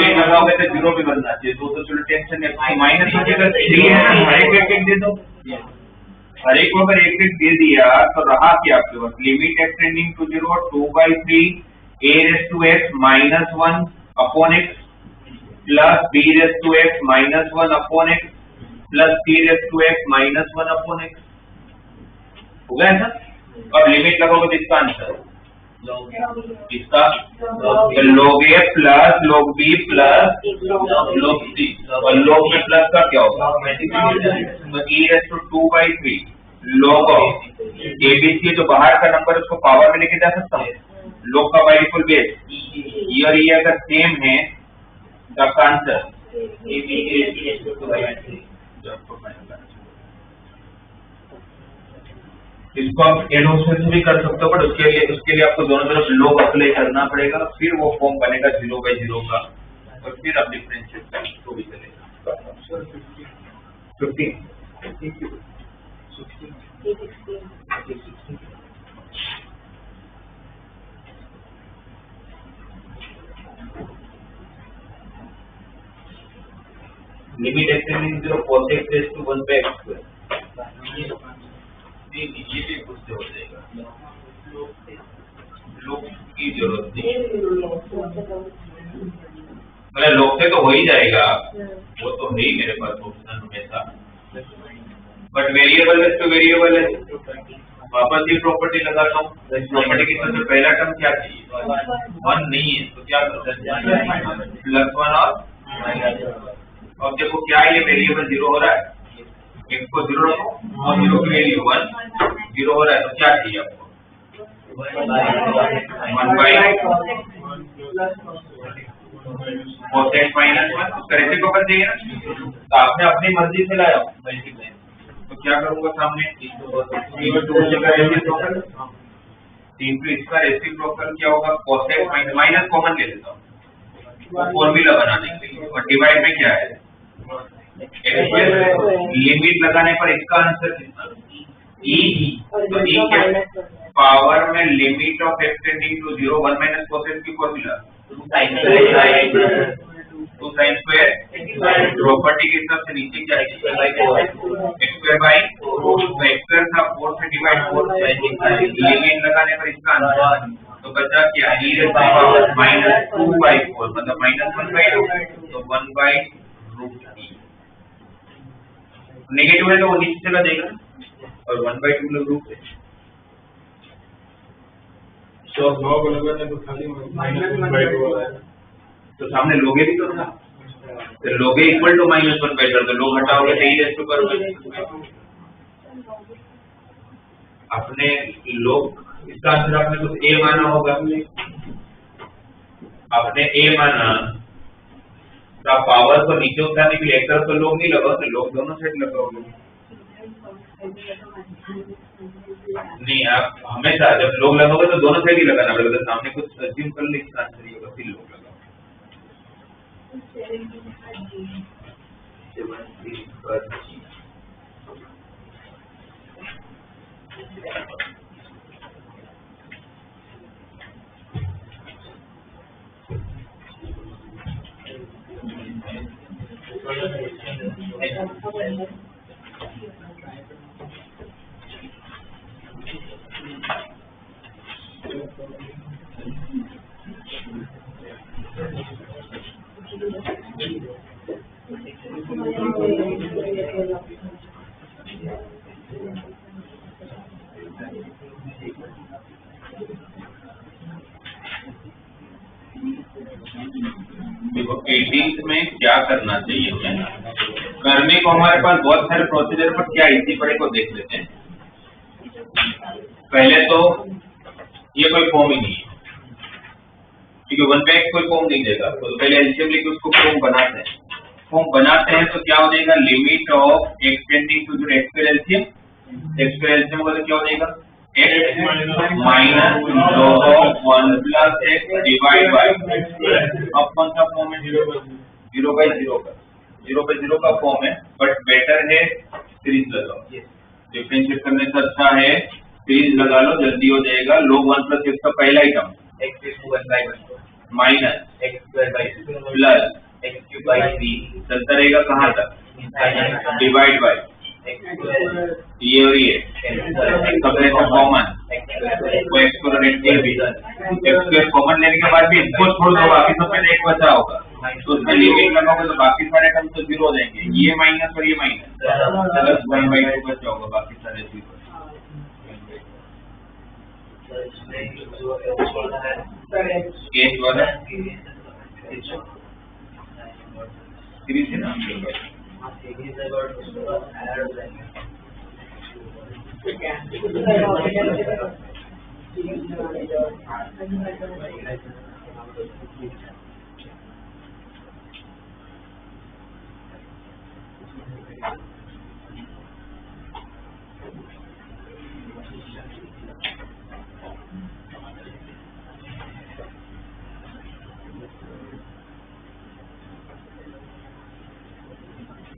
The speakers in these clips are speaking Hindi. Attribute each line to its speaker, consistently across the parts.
Speaker 1: लिमिट लगाओगे तो 0 भी बनना चाहिए, तो चलो टेंशन नहीं। माइनस हो जाएगा 3 है ना, हर एक एक दे दो, हर एक को अगर एक एक दे दिया तो रहा क्या आपके पास, limit x tending to 0 2/3 a raised to x minus 1 upon x plus b raised to x minus 1 upon x plus c raised to x minus 1 upon x हो गया ना। और लिमिट लगाओगे तो इसका आंसर इसका log a plus log b plus log c, और log में प्लस का क्या होगा, तो e raised to 2/3 log of abc जो बाहर का नंबर उसको पावर में लेके जा सकता हूँ, log का बाय डिफॉल्ट बेस ये और ये अगर सेम है तो आपका आंसर इसको आप एडोसेस भी कर सकते हो, बट उसके लिए आपको दोनों तरफ log अप्लाई करना पड़ेगा, फिर वो फॉर्म बनेगा 0/0 का, और फिर आप डिफरेंशिएट करें तो भी चलेगा। 15 limit x tending 0 cos x raised to 1/x², ये भी कुछ हो जाएगा, लोग की जरूरत नहीं, मतलब लोग से तो हो ही जाएगा, वो तो है ही मेरे पास ऑप्शन हमेशा, बट वेरिएबल है तो वेरिएबल है, वापस ये प्रॉपर्टी लगाता हूँ, प्रॉपर्टी की सबसे पहला टर्म क्या चाहिए, 1 नहीं है तो क्या करते हैं +1 और अब देखो क्या ये वेरिएबल 0 हो रहा है, x को 0 रखो और 0 की वैल्यू 1 0 हो रहा है, तो क्या चाहिए आपको 1/cos x minus 1, उसका रेसिप्रोकल चाहिए ना, तो आपने अपनी मर्जी से लाया मल्टीप्लाई, तो क्या करूंगा सामने 2 जगह रेसिप्रोकल, 3 तो इसका रेसिप्रोकल क्या होगा cos x माइनस कॉमन ले लेता हूँ फॉर्मूला बनाने के लिए, और डिवाइड में क्या है लिमिट लगाने पर इसका आंसर कितना e, तो e के पावर में limit of x tending to 0 1 minus cos x की फॉर्मूला 2 sin स्क्वायर, प्रॉपर्टी के हिसाब से नीचे क्या है x² बाई तो x² था 4 से डिवाइड 4 लिमिट लगाने पर इसका आंसर तो बचा क्या e raised to power -2/4 मतलब -1/2, तो 1/√e नेगेटिव है तो वो नीचे चला जाएगा और 1/2 लग रूट है, तो लॉग लगाने तो खाली -1/2 हो रहा है, तो सामने लोगे भी तो था, तो लोगे इक्वल टू -1/2, तो लोग हटाओगे तो e raised to power अपने लोग इसका आंसर आपने कुछ a माना होगा, आपने a माना तो आप पावर को नीचे उठाने के लिए एक तरफ तो लोग नहीं लगाओ, तो लोग दोनों साइड लगाओगे, नहीं आप हमेशा जब लोग लगाओगे तो दोनों साइड ही लगाना पड़ेगा, सामने कुछ अज्यूम कर ले इसका आंसर ये होगा, फिर लोग लगाओ। देखो 18th में क्या करना चाहिए हमें, करने को हमारे पास बहुत सारे प्रोसीजर, पर क्या इसी पढ़े को देख लेते हैं। पहले तो ये कोई फॉर्म ही नहीं है, क्योंकि 1/x कोई फॉर्म नहीं देगा, तो पहले एलसीएम लेके उसको फॉर्म बनाते हैं। फॉर्म बनाते हैं तो क्या हो जाएगा, limit of x tending to x square LCM, x square LCM होगा तो क्या हो जाएगा x minus log of 1 plus x divide by, अब कौन सा फॉर्म है 0/0 का, 0/0 का फॉर्म है, बट बेटर है सीरीज लगाओ, डिफरेंशिएट करने से अच्छा है सीरीज लगा लो, जल्दी हो जाएगा। log 1 प्लस x का पहला ही term x raised to 1/1 minus x² plus
Speaker 2: by 3
Speaker 1: चलता रहेगा कहाँ तक, डिवाइड बाय ये और ये सब में से कॉमन वो x square x square common लेने के बाद भी इसको छोड़ दो, बाकी सब में एक बचा होगा तो उसमें लिमिट लगाओगे तो बाकी सारे टर्म तो जीरो हो जाएंगे, ये माइनस और ये माइनस प्लस 1/2 बचा होगा, बाकी सारे जीरो। केस वाला सीरीज है ना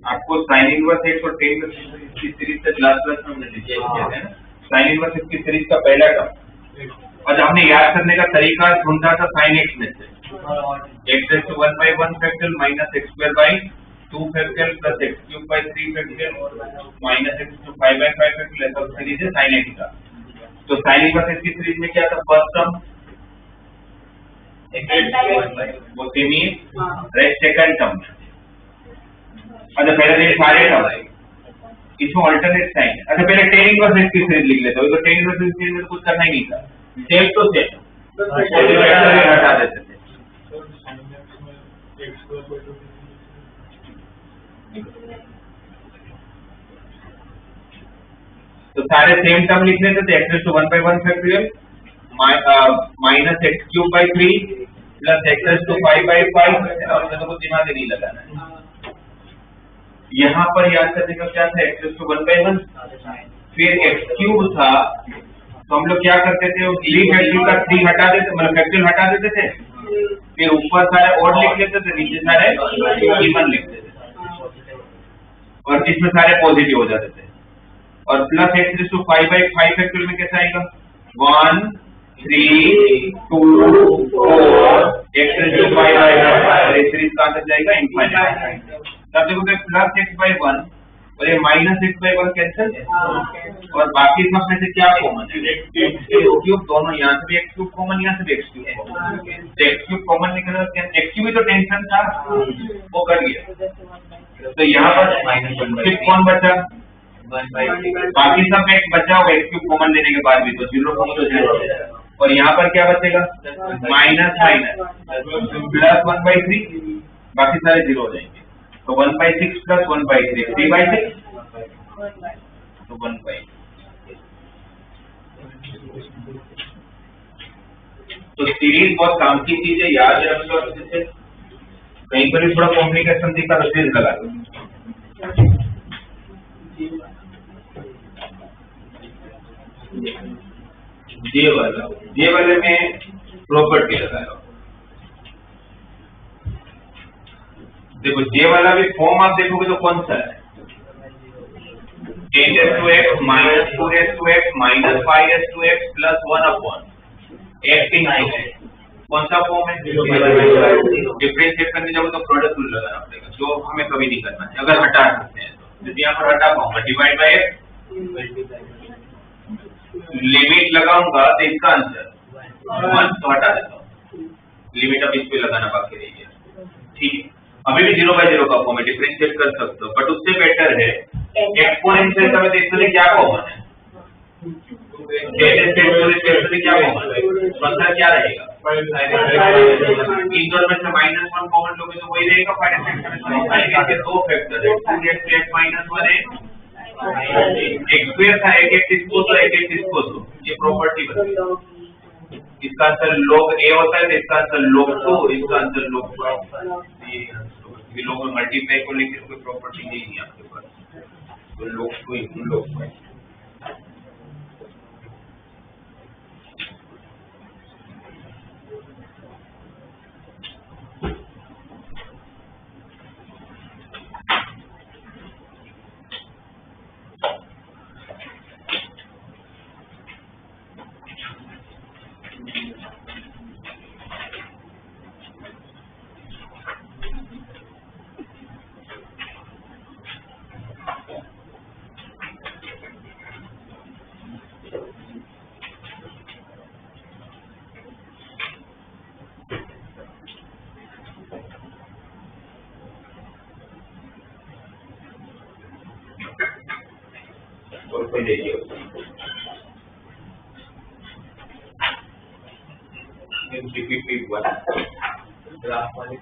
Speaker 1: आपको साइन इनवर्स x और tan इनवर्स की सीरीज से क्लास में हमने डिस्कस किया है ना, साइन इनवर्स x की सीरीज का पहला टर्म, और हमने याद करने का तरीका ढूंढा था sin x में से x raised to 1/1 factorial minus x square by 2 factorial plus x cube by 3 factorial minus x to 5/5 factorial, ऐसा सीरीज है sin x का। तो साइन इनवर्स x की सीरीज में क्या था, फर्स्ट टर्म वो सेमी रेस्ट सेकंड टर्म, अच्छा पहले ये सारे टर्म है इसमें अल्टरनेट साइन, अच्छा पहले tan इनवर्स x की सीरीज लिख लेते हो, तो tan इनवर्स x की सीरीज में कुछ करना ही नहीं था, सेम तो सेम हटा देते थे। तो सारे सेम टर्म लिख लेते थे, x raised to 1/1 factorial minus x cube by 3 plus x raised to 5/5, और तो कुछ दिमाग नहीं लगाना है। यहाँ पर याद करने का क्या था, x raised to 1/1 फिर x क्यूब था, तो हम लोग क्या करते थे, लीड वैल्यू का 3 हटा देते, मतलब फैक्टोरियल हटा देते थे, फिर ऊपर सारे ऑड लिख लेते थे, नीचे सारे इवन लिखते थे, और जिसमें सारे पॉजिटिव हो जाते थे, और plus x raised to 5/5 factorial में कैसा आएगा, 1 3 2 4 x raised to 5/5, ये सीरीज कहाँ तक जाएगा, इनफाइनाइट। तब देखोगे प्लस x/1 और ये माइनस x/1 कैंसिल, और बाकी सब में से क्या कॉमन है, x क्यूब, दोनों यहाँ से भी x क्यूब कॉमन, यहाँ से भी x क्यूब कॉमन, तो x क्यूब कॉमन निकला, x क्यूब ही तो टेंशन था वो कर गया, तो यहाँ पर सिर्फ कौन बचा, बाकी सब में x बचा होगा x क्यूब कॉमन लेने के बाद भी, तो जीरो तो जीरो, और यहाँ पर क्या बचेगा, माइनस माइनस प्लस 1/3, बाकी सारे जीरो हो जाएंगे, तो 1/6 प्लस 1/3 3/6, तो 1/6। तो सीरीज बहुत काम की चीज है, याद रख लो, कहीं पर भी थोड़ा कॉम्प्लिकेशन दिखा तो सीरीज लगा दो। जे वाले में प्रॉपर्टी लगाओ, देखो जे वाला भी फॉर्म आप देखोगे तो कौन सा है, 8s2x minus 2s2x minus 5s2x plus 1/x कौन सा फॉर्म है, डिफरेंशिएट करने जाओ तो प्रोडक्ट रूल लगाना पड़ेगा, जो हमें कभी नहीं करना है, अगर हटा सकते हैं तो यहाँ पर हटा पाऊंगा, डिवाइड बाय x, लिमिट लगाऊंगा तो इसका आंसर 1 तो हटा देता हूँ, लिमिट अब इस पे लगाना बाकी रह गया, ठीक है। अभी भी 0/0 का फॉर्म है, डिफरेंशिएट कर सकते हो, बट उससे बेटर है एक्सपोनेंशियल का, तो इसमें क्या कॉमन है, क्या कॉमन है, आंसर क्या रहेगा, इन दोनों में से -1 कॉमन लोगे तो वही रहेगा, के दो फैक्टर है, 2x -1 है, x स्क्वायर था, एक इसको तो एक इसको तो, ये प्रॉपर्टी बनती है, इसका आंसर log a होता है, इसका आंसर log 2, इसका आंसर log 5, ये लोग मल्टीप्लाई को लेकर कोई प्रॉपर्टी नहीं है आपके पास, तो log 2 into log 5। पहले ये
Speaker 2: ग्राफ वाले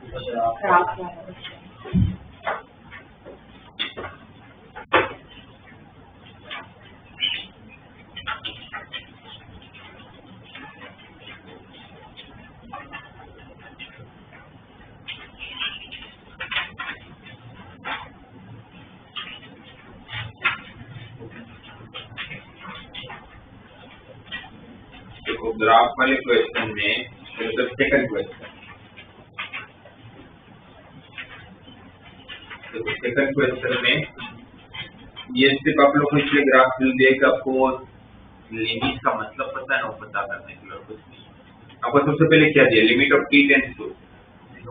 Speaker 1: देखो ग्राफ वाले क्वेश्चन में सेकंड क्वेश्चन, देखो सेकंड क्वेश्चन में ये सिर्फ आप लोग को इसलिए ग्राफ मिल दिया कि आपको लिमिट का मतलब पता है ना, वो पता करने के लिए कुछ नहीं। आपको सबसे पहले क्या दिया, limit of t tends to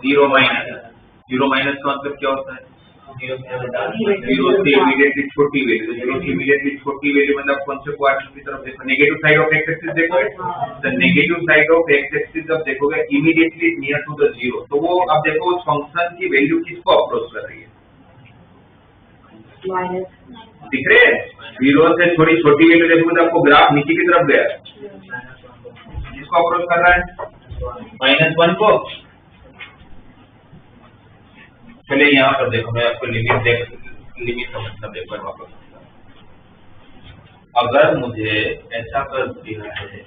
Speaker 1: 0 minus का मतलब क्या होता है, 0 से इमीडिएटली छोटी वैल्यू, 0 से इमीडिएटली छोटी वैल्यू मतलब कौन से क्वाड्रेंट की तरफ देखो, negative side of X axis देखोगे, the negative side of X axis जब देखोगे इमीडिएटली नियर टू द 0, तो वो अब देखो उस फंक्शन की वैल्यू किसको अप्रोच कर रही है, दिख रहे हैं, 0 से थोड़ी छोटी वैल्यू देखोगे तो आपको ग्राफ नीचे की तरफ गया, किसको अप्रोच कर रहा है, -1 को। चलिए यहाँ पर देखो, मैं आपको लिमिट का मतलब देखो वापस, अगर मुझे ऐसा कर दिया है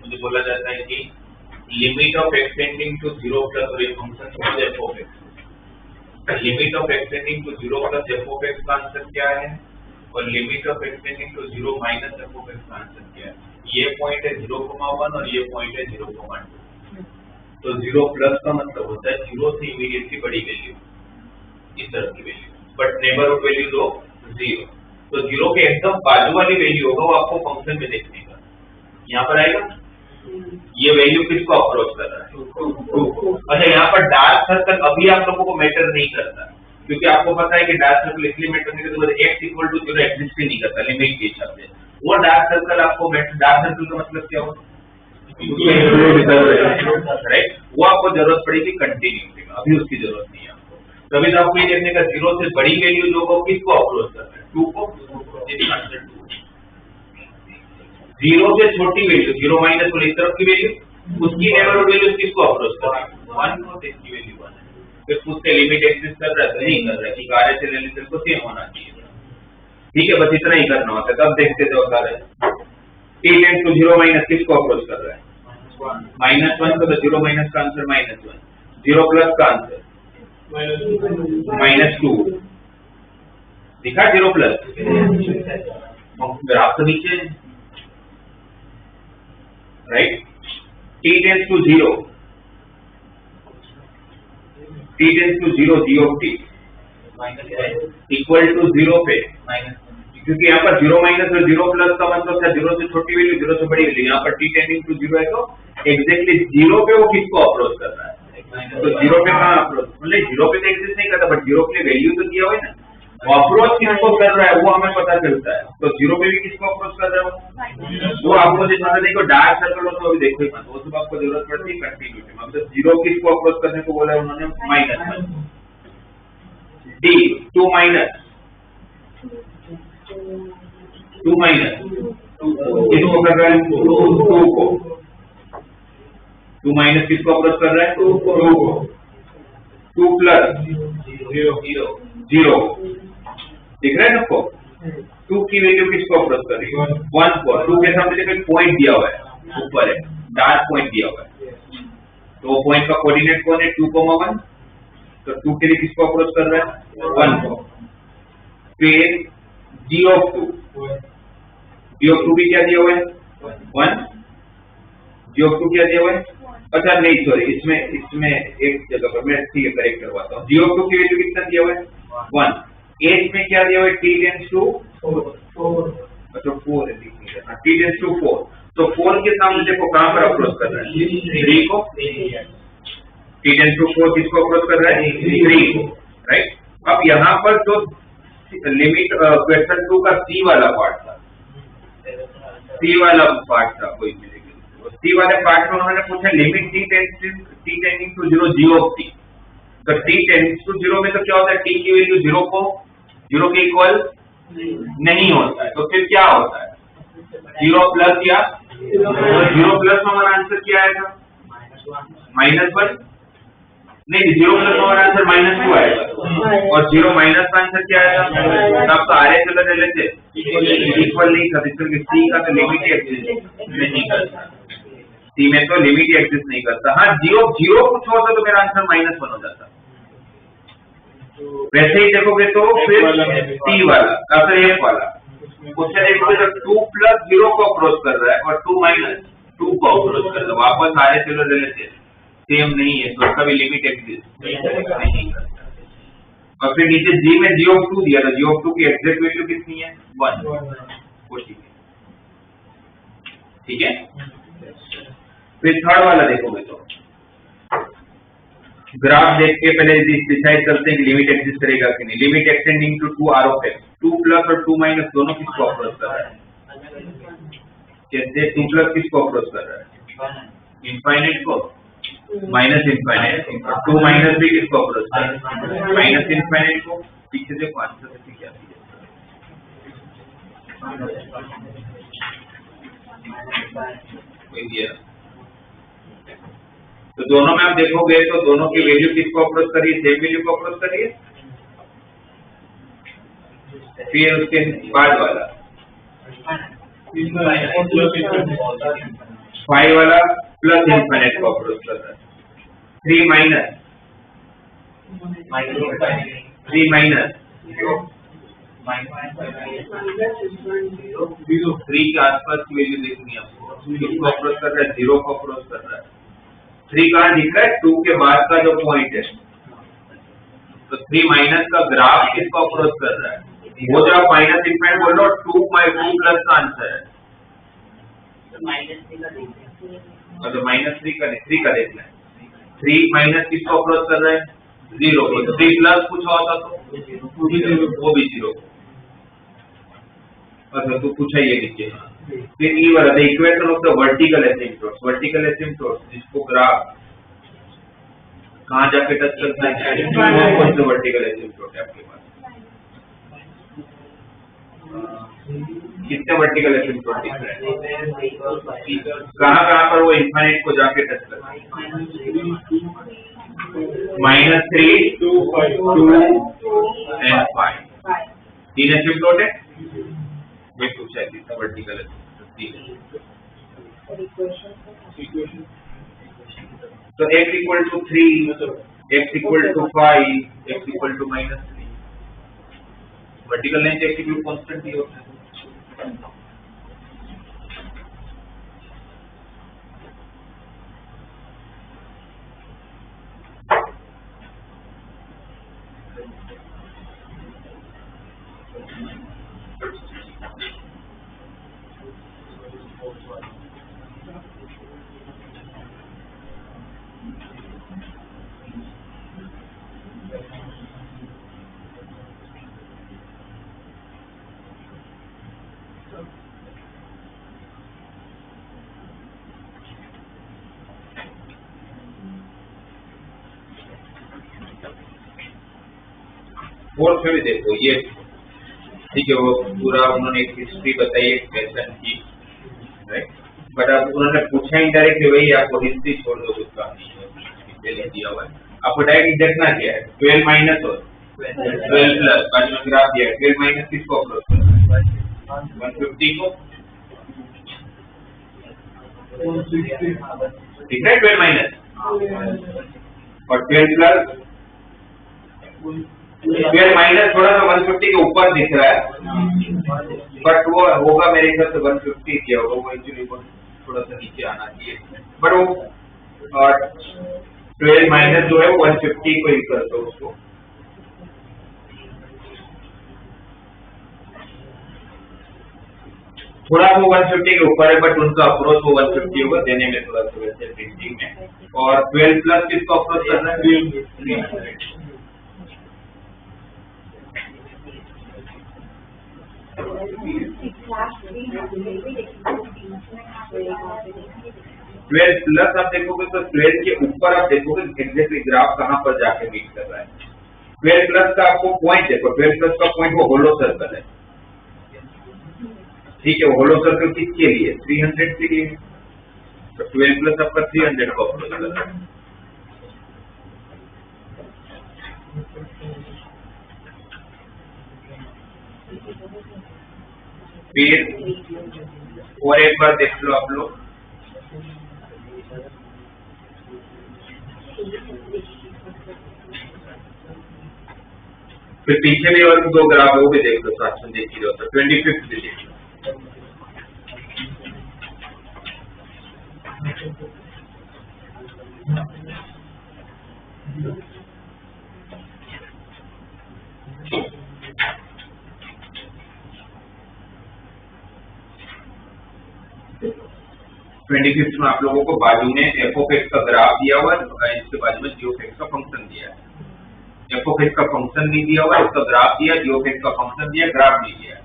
Speaker 1: मुझे बोला जाता है कि limit of x tending to 0 plus और एक function f of x, limit of x tending to 0 plus f of x का आंसर क्या है और limit of x tending to 0 minus f of x का आंसर क्या है। ये पॉइंट है 0,1 और ये पॉइंट है 0,2। तो 0 प्लस का मतलब होता है 0 से इमीडिएटली बड़ी वैल्यू, इस तरह की वैल्यू, बट नेबरहुड वैल्यू दो 0, तो 0 के एकदम बाजू वाली वैल्यू होगा वो आपको फंक्शन में देखने का, यहाँ पर आएगा, ये वैल्यू किसको अप्रोच कर रहा है। अच्छा, यहाँ पर डार्क सर्कल अभी आप लोगों को मैटर नहीं करता, क्योंकि आपको पता है कि डार्क सर्कल इसलिए मैटर नहीं करता, x इक्वल टू 0 एग्जिस्ट ही नहीं करता लिमिट के हिसाब से। वो डार्क सर्कल आपको, डार्क सर्कल का मतलब क्या होगा, राइट, वो आपको जरूरत पड़ेगी कंटिन्यूटी में, अभी उसकी जरूरत नहीं है आपको। तभी तो आपको ये देखने का 0 से बड़ी वैल्यू जो हो किसको अप्रोच कर रहा है, 2 को, 0 से छोटी वैल्यू 0 माइनस वाली तरफ की वैल्यू, उसकी नेबरहुड वैल्यू किसको अप्रोच कर रहा है 1 को, इसकी वैल्यू 1 है। फिर उससे लिमिट एग्जिस्ट कर रहा है तो नहीं कर रहा है, कि RHS और LHS को सेम होना चाहिए, ठीक है, बस इतना ही करना होता है। तब देखते जाओ सारे t टेंड्स टू 0 माइनस किसको अप्रोच कर रहा है, -1 को, तो 0 माइनस का आंसर -1, 0 प्लस का आंसर -2, दिखा 0 प्लस, ग्राफ तो नीचे, right, t tends to 0, t tends to 0 g of t equal to 0 पे, क्योंकि यहाँ पर 0 माइनस और 0 प्लस का मतलब था 0 से छोटी वैल्यू 0 से बड़ी वैल्यू, यहाँ पर t टेंडिंग टू 0 है तो एग्जैक्टली 0 पे वो किसको अप्रोच कर रहा है, तो 0 पे कहाँ अप्रोच, मतलब 0 पे तो एग्जिस्ट नहीं करता, बट 0 के लिए वैल्यू तो दिया हुआ है ना, वो अप्रोच किसको कर रहा है वो हमें पता चलता है। तो 0 पे भी किसको अप्रोच कर रहा है वो आपको देखना, देखो डार्क सर्कल हो तो अभी देखो ही मत, वो सब आपको जरूरत पड़ती है कंटिन्यूटी में। मतलब 0 किसको अप्रोच करने को बोला है उन्होंने, -1, d 2 माइनस किसको कर रहा है, 2 को, 2 माइनस किसको अप्रोच कर रहा है, 2 को, 2 प्लस 0, दिख रहा है ना आपको, 2 की वैल्यू किसको अप्रोच कर रही है, 1 को, 2 के सामने कोई पॉइंट दिया हुआ है ऊपर है, डार्क पॉइंट दिया हुआ है, तो वो पॉइंट का कोऑर्डिनेट कौन है, 2,1, तो 2 के लिए किसको अप्रोच कर रहा है, 1 को, फिर g ऑफ 2 भी क्या दिया हुआ है, 1, g ऑफ 2 क्या दिया हुआ है, अच्छा नहीं सॉरी, इसमें एक जगह पर मैं ठीक है करेक्ट करवाता हूँ, g ऑफ 2 की वैल्यू कितना दिया हुआ है, 1, एज में क्या दिया हुआ है, t टेंड्स टू 4, अच्छा 4 है, t टेंड्स टू 4, तो 4 के सामने देखो कहां पर अप्रोच कर रहा है, 3 को, t टेंड्स टू 4 किसको अप्रोच कर रहा है? 3 को, राइट। अब यहाँ पर जो लिमिट क्वेश्चन 2 का सी वाला पार्ट था, सी वाला पार्ट था, कोई मिलेगा सी वाले पार्ट में उन्होंने पूछा limit t tending to 0 g of t। तो t टेंड्स टू 0 में तो क्या होता है, t की वैल्यू 0 के इक्वल नहीं होता है, तो फिर क्या होता है, 0 प्लस या 0 प्लस में हमारा आंसर क्या आएगा? -1। नहीं, 0 प्लस में हमारा आंसर -2 आएगा, और 0 माइनस का आंसर क्या आएगा? तब तो आर एच एल एल से इक्वल नहीं था, सी का तो लिमिट ही एग्जिस्ट नहीं करता, सी में तो लिमिट ही एग्जिस्ट नहीं करता। हाँ, 0 कुछ होता तो मेरा आंसर -1 हो जाता। वैसे ही देखोगे तो फिर टी वाला या फिर एफ वाला, उससे देखोगे तो 2 प्लस 0 को अप्रोच कर रहा है और 2 माइनस 2 को अप्रोच कर रहा है, वापस सारे चलो रिलेटेड सेम नहीं है, तो उसका भी लिमिट एग्जिस्ट नहीं करता। और फिर नीचे जी में जी ऑफ 2 दिया, तो जी ऑफ 2 की एग्जैक्ट वैल्यू कितनी है? 1। वो ठीक है। फिर थर्ड वाला देखोगे तो ग्राफ देख के पहले डिसाइड करते हैं कि लिमिट एग्जिस्ट करेगा कि नहीं। Limit extending to 2 R of x, 2 plus और 2 माइनस दोनों किसको अप्रोच कर रहा है? कैसे 2 प्लस किसको अप्रोच कर रहा है? इनफाइनाइट को, माइनस इनफाइनाइट। 2 माइनस भी किसको अप्रोच कर रहा है? माइनस इनफाइनाइट को। पीछे देखो आंसर से क्या दिया, तो दोनों में आप देखोगे तो दोनों की वैल्यू किसको अप्रोच करिए? सेम वैल्यू को अप्रोच करिए। फिर उसके बाद वाला 5 वाला प्लस इनफाइनाइट को अप्रोच कर रहा है। 3 माइनस 3 के आसपास की वैल्यू देखनी है आपको, किसको अप्रोच कर रहा है? 0 को अप्रोच कर रहा है। 3 कहाँ दिख रहा है? 2 के बाद का जो पॉइंट है, तो 3 माइनस का ग्राफ किसको अप्रोच कर रहा है? वो जो आप माइनस इनफाइनाइट बोल रहे हो 2 प्लस का आंसर है, तो -3 का नहीं, 3 का देखना है। 3 माइनस किसको अप्रोच कर रहा है? 0 को। 3 प्लस कुछ होता तो वो भी 0 को। अच्छा, तो पूछा ये नीचे। फिर ई वाला the equation of the vertical asymptotes, vertical asymptotes जिसको ग्राफ कहाँ जाके टच करता है? कौन से वर्टिकल एसिम्पटोट है आपके पास? कितने वर्टिकल एसिम्पटोट दिख रहे हैं? कहाँ पर वो इनफाइनाइट को जाके टच करता है? -3, 2 एंड 5 तीन एसिम्पटोट है। ये पूछा है कितना वर्टिकल है? तो x equal to 3, x equal to 5, x equal to -3। Vertical length x equal constant ही होता है। फोर्थ में भी देखो ये ठीक है, वो पूरा उन्होंने एक हिस्ट्री बताई, एक लेसन की, राइट। बट अब उन्होंने पूछा इनडायरेक्टली, वही आपको हिस्ट्री छोड़ दो, कुछ काम नहीं है, दिया हुआ है आपको। डायरेक्ट देखना क्या है? 12 माइनस और 12 प्लस, बाद में ग्राफ दिया है। 12 माइनस किसको अप्रोच कर रहा है? 150 को, ठीक है, 12 माइनस और 12 प्लस। 12 माइनस थोड़ा सा 150 के ऊपर दिख रहा है, बट वो होगा मेरे ख्याल से 150 क्या होगा, वो एक्चुअली थोड़ा सा नीचे आना चाहिए, बट वो 12 माइनस जो है वो 150 को ही कर दो उसको। थोड़ा वो 150 के ऊपर है, बट उनका अप्रोच वो 150 होगा, देने में थोड़ा सा वैसे प्रिंटिंग में। और 12 प्लस किसको अप्रोच करना है? 300। ट्वेल्व प्लस आप देखोगे तो 12 के ऊपर आप देखोगे एग्जैक्टली ग्राफ कहाँ पर जाके मीट कर रहा है। 12 प्लस का आपको पॉइंट देखो, 12 प्लस का पॉइंट वो होलो सर्कल है, ठीक है। वो होलो सर्कल किसके लिए? 300 के लिए। तो 12 प्लस आपका 300 को अप्रोच कर रहा है। फिर और एक बार देख लो आप लोग, फिर पीछे भी और 2 ग्राफ है वो भी देख लो, साथ में देख ही लो। तो 25th भी देख लो। फिफ्थ में आप लोगों को बाजू में एफ ऑफ एक्स का ग्राफ दिया हुआ है, इसके बाजू में जी ऑफ एक्स का फंक्शन दिया है। एफ ऑफ एक्स का फंक्शन नहीं दिया हुआ, इसका ग्राफ दिया, जी ऑफ एक्स का फंक्शन दिया, ग्राफ नहीं दिया।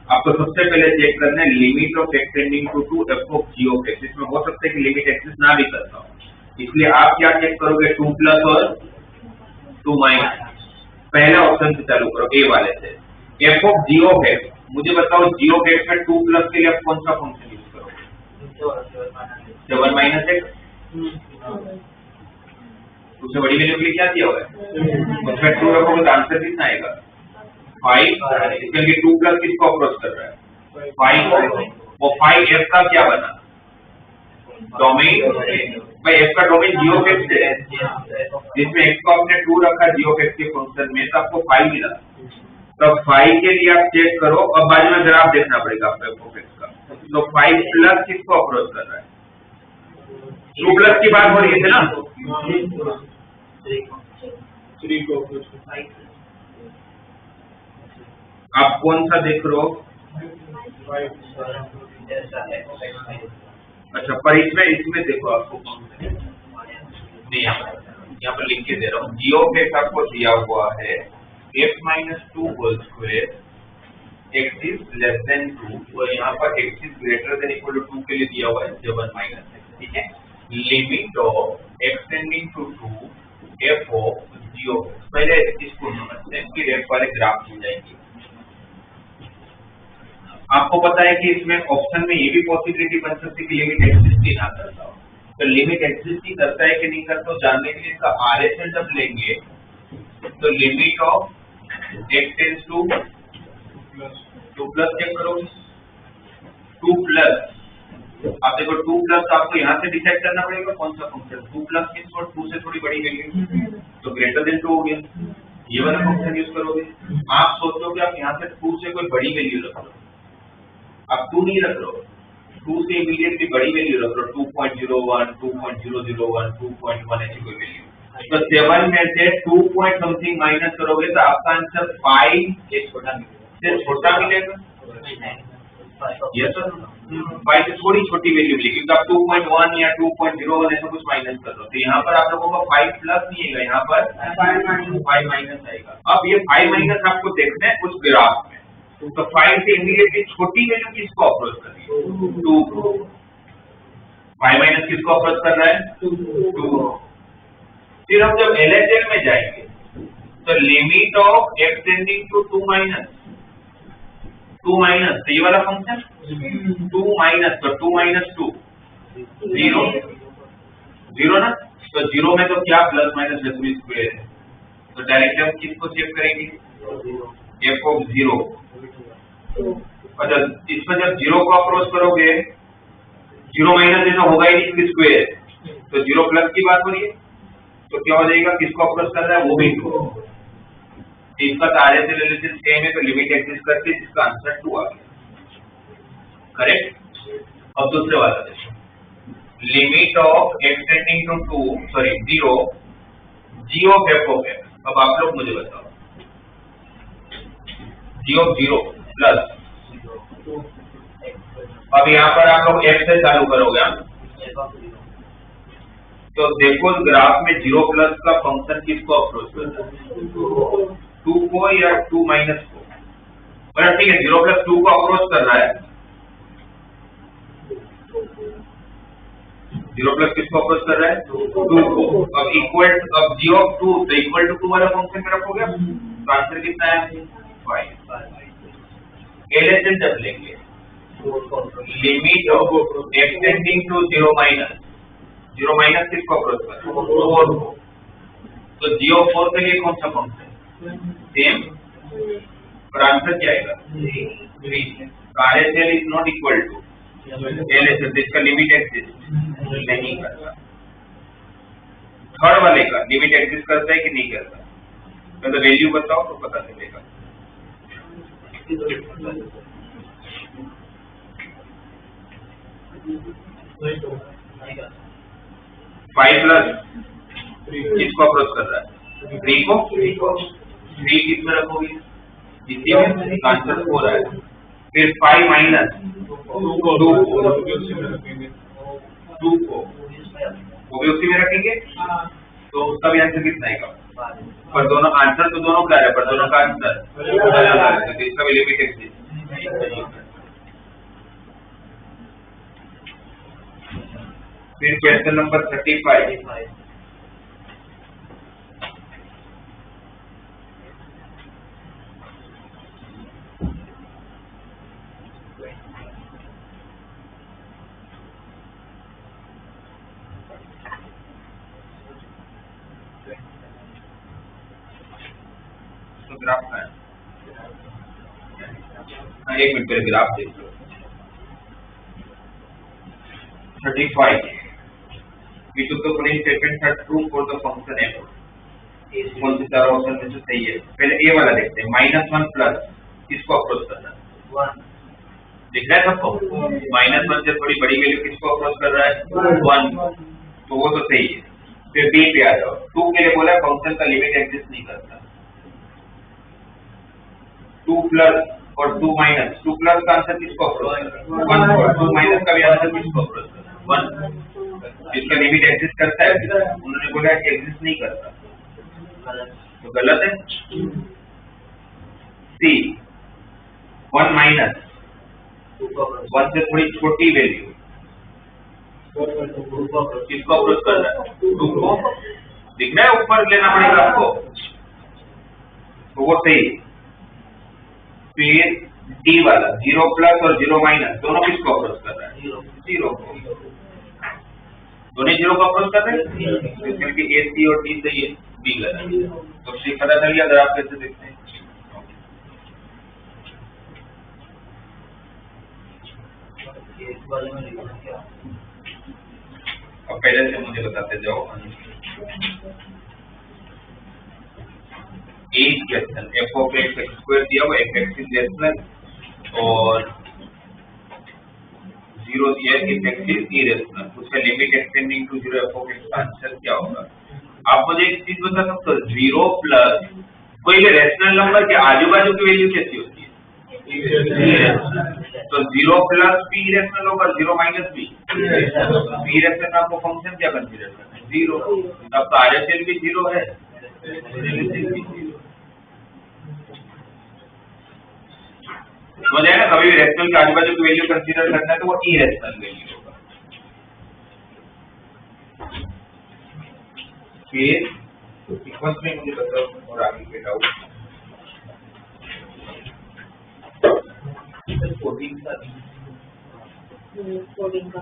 Speaker 1: आपको सबसे पहले चेक करना है limit of x tending to f of g of x. इसमें हो सकता है कि लिमिट एक्सिस्ट ना भी करता हो, इसलिए आप क्या चेक करोगे? 2 प्लस और 2 माइनस। पहला ऑप्शन से चालू करो, ए वाले से। F of g of x, मुझे बताओ जी ऑफ एक्स में 2 प्लस के लिए आप कौन सा फंक्शन यूज करोगे? 7 माइनस एक्स। उससे बड़ी वैल्यू के लिए क्या दिया हुआ है? उसमें 2 रखोगे तो आंसर कितना आएगा? 5। इसके लिए 2 प्लस किसको अप्रोच कर रहा है? 5। वो 5 एफ का क्या बना? डोमेन। भाई एफ का डोमेन जी ऑफ एक्स है, जिसमें एक्स को आपने 2 रखा जी ऑफ एक्स के फंक्शन में, तो आपको 5 मिला। तो 5 के लिए आप चेक करो, अब बाजू में ग्राफ देखना पड़ेगा आपको एफ ऑफ एक्स का। तो 5 प्लस किसको अप्रोच कर रहा है? 2 प्लस की बात हो रही है ना? 3 को अप्रोच। आप कौन सा देख रहे हो? अच्छा, पर इसमें देखो आपको नहीं, यहाँ पर लिख के दे रहा हूँ। जी ऑफ एक्स आपको दिया हुआ है x minus 2 whole square x is less than 2, और यहाँ पर x is greater than equal to 2 के लिए दिया हुआ है 7 माइनस एक्स, ठीक है। Limit of x tending to 2 f of g of x. पहले इसको समझते हैं, फिर एफ वाले ग्राफ मिल जाएंगे। आपको पता है कि इसमें ऑप्शन में ये भी पॉसिबिलिटी बन सकती है कि लिमिट एग्जिस्ट ही ना करता हो। तो लिमिट एग्जिस्ट ही करता है कि नहीं करता हो जानने के लिए इसका आरएचएल जब लेंगे, तो limit of x tends to 2 plus check करो। 2 प्लस आप देखो 2 प्लस आपको यहाँ से डिसाइड करना पड़ेगा कौन सा फंक्शन। 2 प्लस किस और 2 से थोड़ी बड़ी वैल्यू, तो ग्रेटर देन 2 हो गया, ये वाला फंक्शन यूज करोगे। आप सोचो कि आप यहाँ से 2 से कोई बड़ी वैल्यू रख लो, आप 2 नहीं रख लो, 2 से इमीडिएटली बड़ी वैल्यू रख लो, 2.01, 2.001, 2.1 ऐसी कोई वैल्यू। तो 7 में से 2 पॉइंट समथिंग माइनस करोगे तो आपका आंसर 5 से छोटा मिलेगा। यस सर, 5 से थोड़ी छोटी वैल्यू मिलेगी, क्योंकि आप 2.1 या 2.01 ऐसा कुछ माइनस कर दो। तो यहाँ पर आप लोगों को 5 प्लस नहीं आएगा, यहाँ पर 5 माइनस आएगा। अब ये 5 माइनस आपको देखना है उस ग्राफ में, तो 5 से इमीडिएटली छोटी वैल्यू किसको अप्रोच कर रही है? 2 को। 5 माइनस किसको अप्रोच कर रहा है? 2। फिर हम जब एलएचएल में जाएंगे तो limit of x tending to 2 minus तो ये वाला फंक्शन 2 माइनस, तो 2 माइनस 2 0 ना। तो 0 में तो क्या प्लस माइनस रेसिड्यू स्क्वायर है, तो डायरेक्ट हम किसको चेक करेंगे? F of 0। अच्छा, इसमें जब 0 को अप्रोच करोगे 0 माइनस जैसा होगा ही नहीं स्क्वायर, तो 0 प्लस की बात हो रही है, तो क्या हो जाएगा? किसको अप्रोच कर रहा है? वो भी 2। इसका तारे से रिलेशन सेम है, तो लिमिट एग्जिस्ट करती है, जिसका आंसर 2 आ गया। करेक्ट। अब दूसरे वाला देखो, limit of x tending to 0 g of f of x. अब आप लोग मुझे बताओ, जी ऑफ 0 प्लस अब यहाँ पर आप लोग f से चालू करोगे हाँ? तो देखो ग्राफ में 0 प्लस का फंक्शन किसको अप्रोच कर रहा है, 2 को या 2 माइनस को, मतलब ठीक है 0 प्लस 2 को अप्रोच कर रहा है, 0 प्लस किसको अप्रोच कर रहा है 2 को। अब इक्वल अब g ऑफ 2 तो इक्वल टू 2 वाला फंक्शन में रखोगे तो आंसर कितना है 5। एलएचएस जब लेंगे limit of x tending to 0 minus किसको अप्रोच कर रहा है 4 को, तो g ऑफ 4 के लिए कौन सा फंक्शन सेम और आंसर क्या आएगा 3। RHL is not equal to LHS, इसका लिमिट एग्जिस्ट नहीं करता। थर्ड वाले का लिमिट एग्जिस्ट करता है कि नहीं करता, तो वैल्यू बताओ तो पता चलेगा। 5 प्लस किसको अप्रोच कर रहा है 3 को, 3 किस में रखोगे इसी में, आंसर 4 है। फिर 5 माइनस 2 को वो भी उसी में रखेंगे तो उसका भी आंसर कितना आएगा, पर दोनों आंसर तो दोनों का है पर दोनों का आंसर अलग है, तो इसका भी लिमिट एग्जिस्ट। फिर क्वेश्चन नंबर 35 तो ग्राफ का है, एक मिनट पहले ग्राफ देख लो। 35 which of the following statements are true for the function f, कौन से चारों ऑप्शन में से सही है। पहले ए वाला देखते हैं, -1 प्लस किसको अप्रोच करना है 1, दिख रहा है सबको, -1 से थोड़ी बड़ी वैल्यू किसको अप्रोच कर रहा है 1, तो वो तो सही है। फिर बी पे आ जाओ, 2 के लिए बोला फंक्शन का लिमिट एग्जिस्ट नहीं करता, 2 प्लस और 2 माइनस, 2 प्लस का आंसर किसको अप्रोच कर रहा है 1, और 2 माइनस का भी आंसर किसको अप्रोच कर रहा है 1, इसका लिमिट एग्जिस्ट करता है, उन्होंने बोला कि एग्जिस्ट नहीं करता, तो गलत है। सी 1 माइनस 1 से थोड़ी छोटी वैल्यू किसको अप्रोच कर रहा है 2 को, दिख रहा है ऊपर लेना पड़ेगा आपको, तो वो सही। फिर डी वाला 0 प्लस और 0 माइनस दोनों किसको अप्रोच कर रहा है 0 को, दोनों 0 को अप्रोच कर रहे हैं, क्योंकि ए सी और डी सही है, बी गलत, तो सी पता चल गया। अगर आप कैसे देखते हैं, अब पहले से मुझे बताते जाओ। एक question F of x square दिया हुआ, एफ एक्स इज रेशनल और 0 दिया कि एक्स इज इरेशनल, उसका limit extending to 0 f of x का आंसर क्या होगा। आप मुझे एक चीज बता सकते हो, 0 प्लस कोई भी रेशनल नंबर के आजू बाजू की वैल्यू कैसी होती है, तो 0 प्लस भी इरेशनल होगा, 0 माइनस भी इरेशनल में आपको फंक्शन क्या कंसीडर करना है 0, तब तो आरएचएल भी 0 है, समझ आया ना। कभी भी रेशनल के आजू बाजू की वैल्यू कंसीडर करना है तो वो इरेशनल वैल्यू होगा। फिर सीक्वेंस में मुझे बताओ और आगे के डाउट। कोडिंग का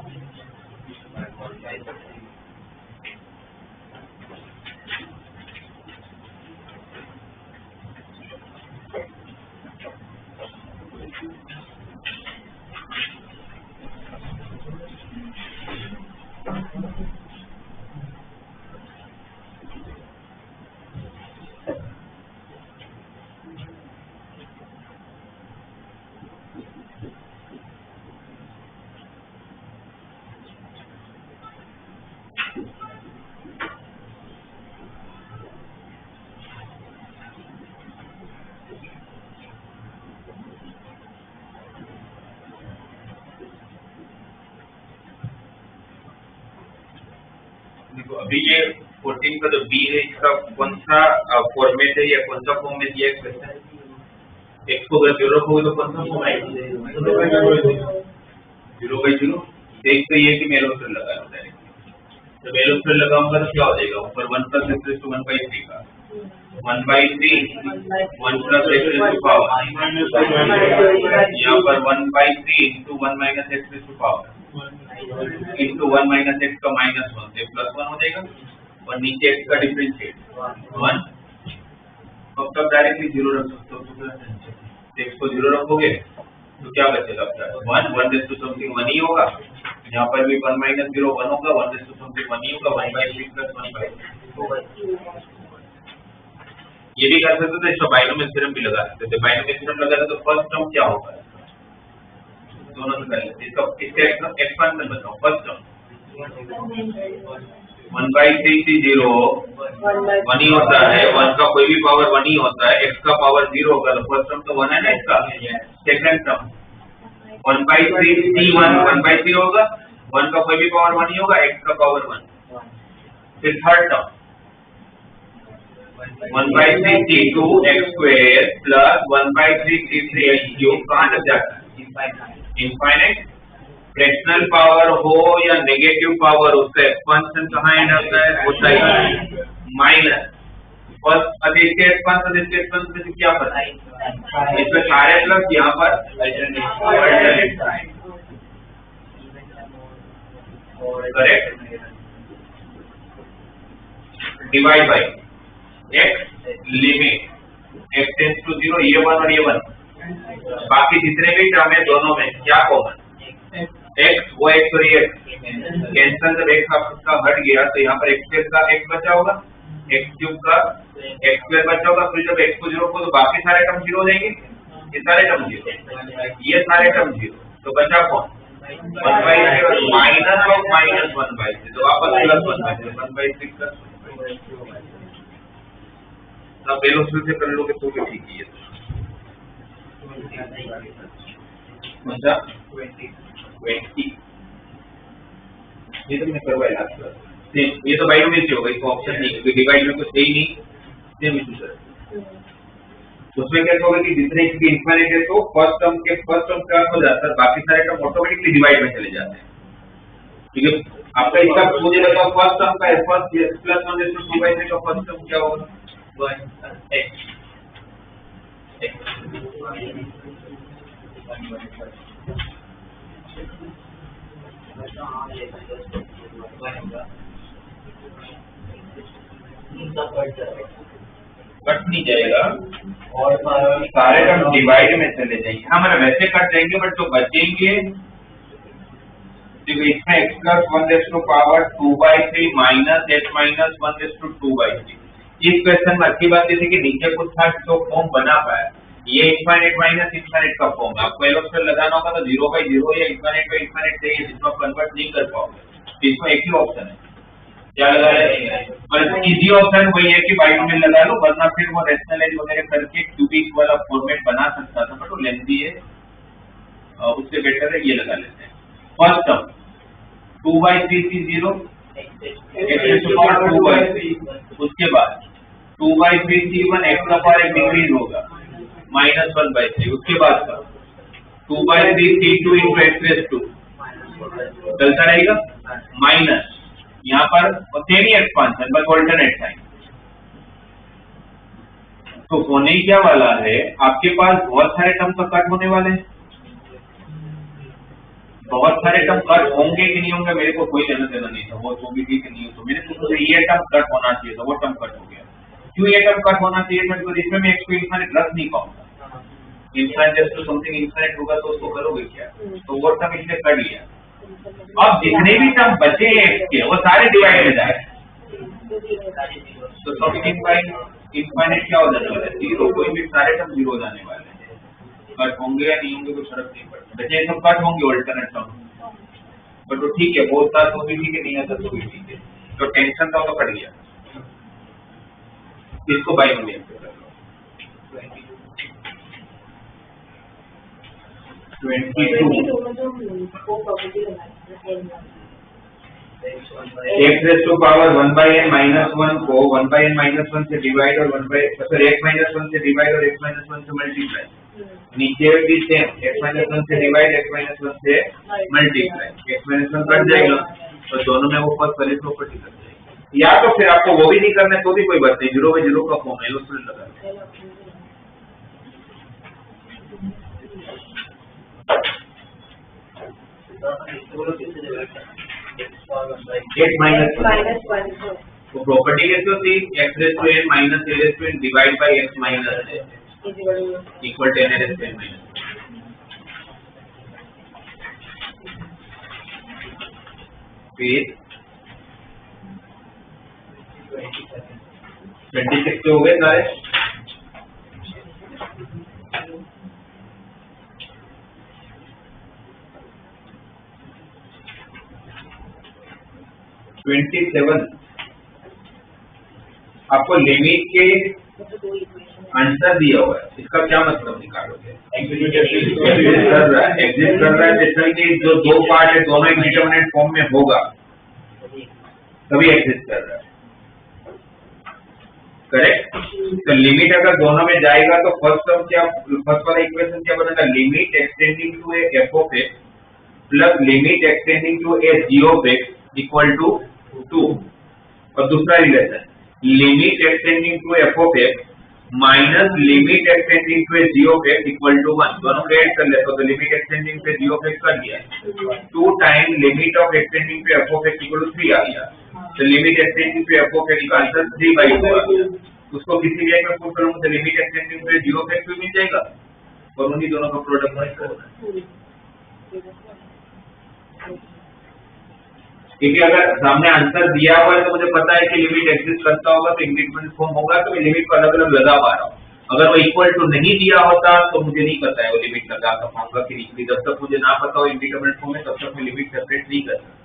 Speaker 1: तो अभी ये 14 का जो बी है इसका कौन सा फॉर्मेट है या कौन सा फॉर्म में दिया है क्वेश्चन? एक्स को अगर 0 रखोगे तो कौन सा फॉर्म आएगा? 0/0। एक तो ये कि मेलोस्टर लगा लो डायरेक्ट। तो मेलोस्टर लगाऊंगा तो क्या हो जाएगा? ऊपर 1 + x to 1/3 का 1/3 1 + x to पावर यहाँ पर 1/3 into 1 - x to power into 1 - x का -1 से +1 हो जाएगा और नीचे x का डिफरेंशिएट 1। अब तब डायरेक्टली 0 रख सकते हो। तो x को 0 रखोगे तो क्या बचेगा आपका 1 1 to something 1 ही होगा। यहाँ पर भी 1 - 0 1 होगा 1 to something 1 ही होगा 1/3 + 1/3 होगा। ये भी कर सकते थे, इसका बाइनोमियल थ्योरम भी लगा सकते थे। बाइनोमियल थ्योरम लगाते तो फर्स्ट टर्म क्या होगा? दोनों से कर लेते। इसका एक्सपेंशन बताओ। फर्स्ट टर्म 1/3 से 0 1 ही होता है। 1 का कोई भी पावर 1 ही होता है। x का पावर 0 होगा तो फर्स्ट टर्म तो 1 है ना इसका। सेकंड टर्म 1/3 c1 1/3 होगा। 1 का कोई भी पावर 1 ही होगा। x का पावर 1। फिर third term 1/3 c2 x² plus 1/3 c3 x³ कहाँ तक जाता है? इनफाइनाइट। फ्रैक्शनल पावर हो या नेगेटिव पावर उसका एक्सपेंशन कहाँ एंड होता है? होता है माइनस। और अब इसके एक्सपेंशन से क्या पता है? इसमें सारे प्लस यहाँ पर alternate sign. Correct. Divide by x limit x tends to 0 ये 1 और ये 1। बाकी जितने भी टर्म है दोनों में क्या कॉमन? x वो x और ये कैंसल। जब x आपका हट गया तो यहाँ पर x² का x बचा होगा x³ का x² बचा होगा। फिर जब x को 0 को तो बाकी सारे टर्म 0 हो जाएंगे। ये सारे टर्म 0 ये सारे टर्म 0 तो बचा कौन? 1/3 और माइनस ऑफ -1/3 तो वापस +1/3 1/3 + 1/3। अब वेलोसिटी से कर लोगे तो भी ठीक है। मतलब 20 ये तो मैंने करवाया आपका। ये तो बाइनोमियल से होगा। इसको ऑप्शन नहीं क्योंकि डिवाइड में कुछ है ही नहीं। सेम इसी तरह उसमें क्या होगा कि जितने की इनफाइनाइट है तो फर्स्ट टर्म क्या हो जाता है? बाकी सारे टर्म ऑटोमेटिकली डिवाइड में चले जाते हैं। ठीक है। आपका इसका मुझे बताओ फर्स्ट टर्म का फर्स्ट +1 + 2/3 का फर्स्ट टर्म क्या होगा? 1x कट नहीं जाएगा और सारे टर्म डिवाइड में चले जाएंगे। हाँ मतलब वैसे कट जाएंगे बट जो बचेंगे देखो इसमें x + 1 to power 2/3 minus x - 1 to 2/3। इस क्वेश्चन में अच्छी बात ये थी कि नीचे कुछ था जो फॉर्म बना पाया। ये इनफाइनाइट माइनस इनफाइनाइट का फॉर्म है। आपको एलोस्टर लगाना होगा तो 0/0 या इनफाइनाइट बाय इनफाइनाइट चाहिए जिसको आप कन्वर्ट नहीं कर पाओगे। इसमें एक ही ऑप्शन है क्या लगा है? और इजी ऑप्शन वही है कि बाइनोमियल लगा लो वरना फिर वो रैशनलाइज वगैरह करके क्यूबिक वाला फॉर्मेट बना सकता था बट वो लेंथी है। उससे बेटर है ये लगा लेते हैं। फर्स्ट टर्म 2/3 से 0 x⁴2/3 उसके बाद 2/3 c1 x का पावर 1 डिक्रीज होगा -1/3 उसके बाद का 2/3 c2 into x² चलता रहेगा माइनस यहाँ पर सेम ही एक्सपांशन बस ऑल्टरनेट साइन। तो होने ही क्या वाला है? आपके पास बहुत सारे टर्म तो कट होने वाले हैं। बहुत सारे टर्म कट होंगे कि नहीं होंगे मेरे को कोई लेना देना नहीं था। वो तो भी ठीक नहीं हो तो मेरे को ये टर्म कट होना चाहिए था वो टर्म कट हो गया। क्यों ये टर्म कट होना चाहिए था? तो इसमें मैं x को इनफाइनाइट रख नहीं पाऊंगा। इनफाइनाइट तो समथिंग इनफाइनाइट होगा तो उसको करोगे क्या? तो वो टर्म इसलिए कट लिया। अब जितने भी टर्म बचे हैं x के वो सारे डिवाइड में जाए तो समथिंग इनफाइनाइट क्या हो जाने वाला है? 0। कोई भी सारे टर्म 0 हो जाने वाले हैं। कट होंगे या नहीं होंगे कोई फर्क नहीं पड़ता। बचे सब कट होंगे ऑल्टरनेट टर्म बट वो ठीक है। बहुत था तो भी ठीक है नहीं आता तो भी ठीक है। तो टेंशन था तो कट गया। इसको बाइनोमियल से कर लो 22 x raise to power 1/n-1 को 1/n-1 से डिवाइड और 1/, x-1 से डिवाइड और x-1 से मल्टीप्लाई, नीचे भी सेम, x-1 से डिवाइड, x-1 से मल्टीप्लाई, x-1 कट जाएगा तो दोनों में वो फर्स्ट वाली प्रॉपर्टी कट जाएगी। या तो फिर आपको वो भी नहीं करना तो भी कोई बात नहीं, 0/0 का फॉर्म है उसमें लगा। x-1 तो प्रॉपर्टी कैसे होती है, x raise to n minus a raise to n divide by x minus a equal to n raise to n minus. फिर 26 पे हो गए सारे। आपको लिमिट के आंसर दिया हुआ है, इसका क्या मतलब निकालोगे? एग्जिस्ट कर रहा है जिसमें कि जो दो पार्ट है दोनों इंडिटरमिनेट फॉर्म में होगा तभी एग्जिस्ट कर रहा है, करेक्ट? तो लिमिट अगर दोनों में जाएगा तो फर्स्ट वाला इक्वेशन क्या बनेगा, limit extending to a f of x plus limit extending to a g of x equal to 2। और दूसरा relation limit extending to f of x minus limit extending to g of x equal to 1, दोनों को ऐड कर लेते हो तो limit extending to g of x कर दिया, 2 time limit of x tending to f of x equal to 3 आ गया। तो limit extending to f of x का आंसर 3/2। उसको किसी भी में पुट करूंगा तो limit extending to g of x भी मिल जाएगा और उन्हीं दोनों का प्रोडक्ट में करना है। क्योंकि अगर सामने आंसर दिया हुआ है तो मुझे पता है कि लिमिट एग्जिस्ट करता होगा तो इंडिटरमिनेट फॉर्म होगा, तो मैं लिमिट को अलग अलग लगा पा रहा हूँ। अगर वो इक्वल टू नहीं दिया होता तो मुझे नहीं पता है वो लिमिट लगा पाऊंगा कि नहीं। जब तक मुझे ना पता हो इंडिटरमिनेट फॉर्म में तब तक मैं लिमिट सेपरेट नहीं कर सकता,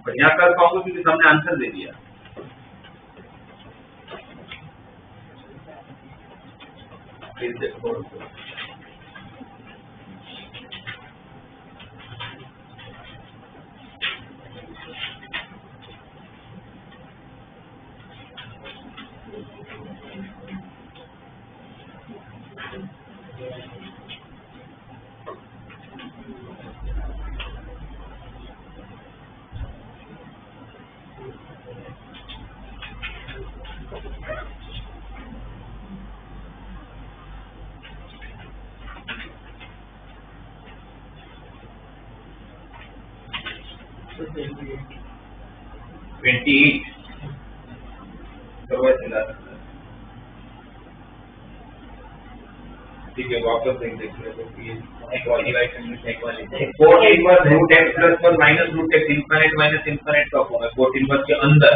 Speaker 1: पर यहाँ कर पाऊंगा क्योंकि सामने आंसर दे दिया। ठीक है, वापस देख लेते हैं। 4 inverse root x plus 1 minus root x infinite minus infinite का फॉर्म है 4 इनवर्स के अंदर,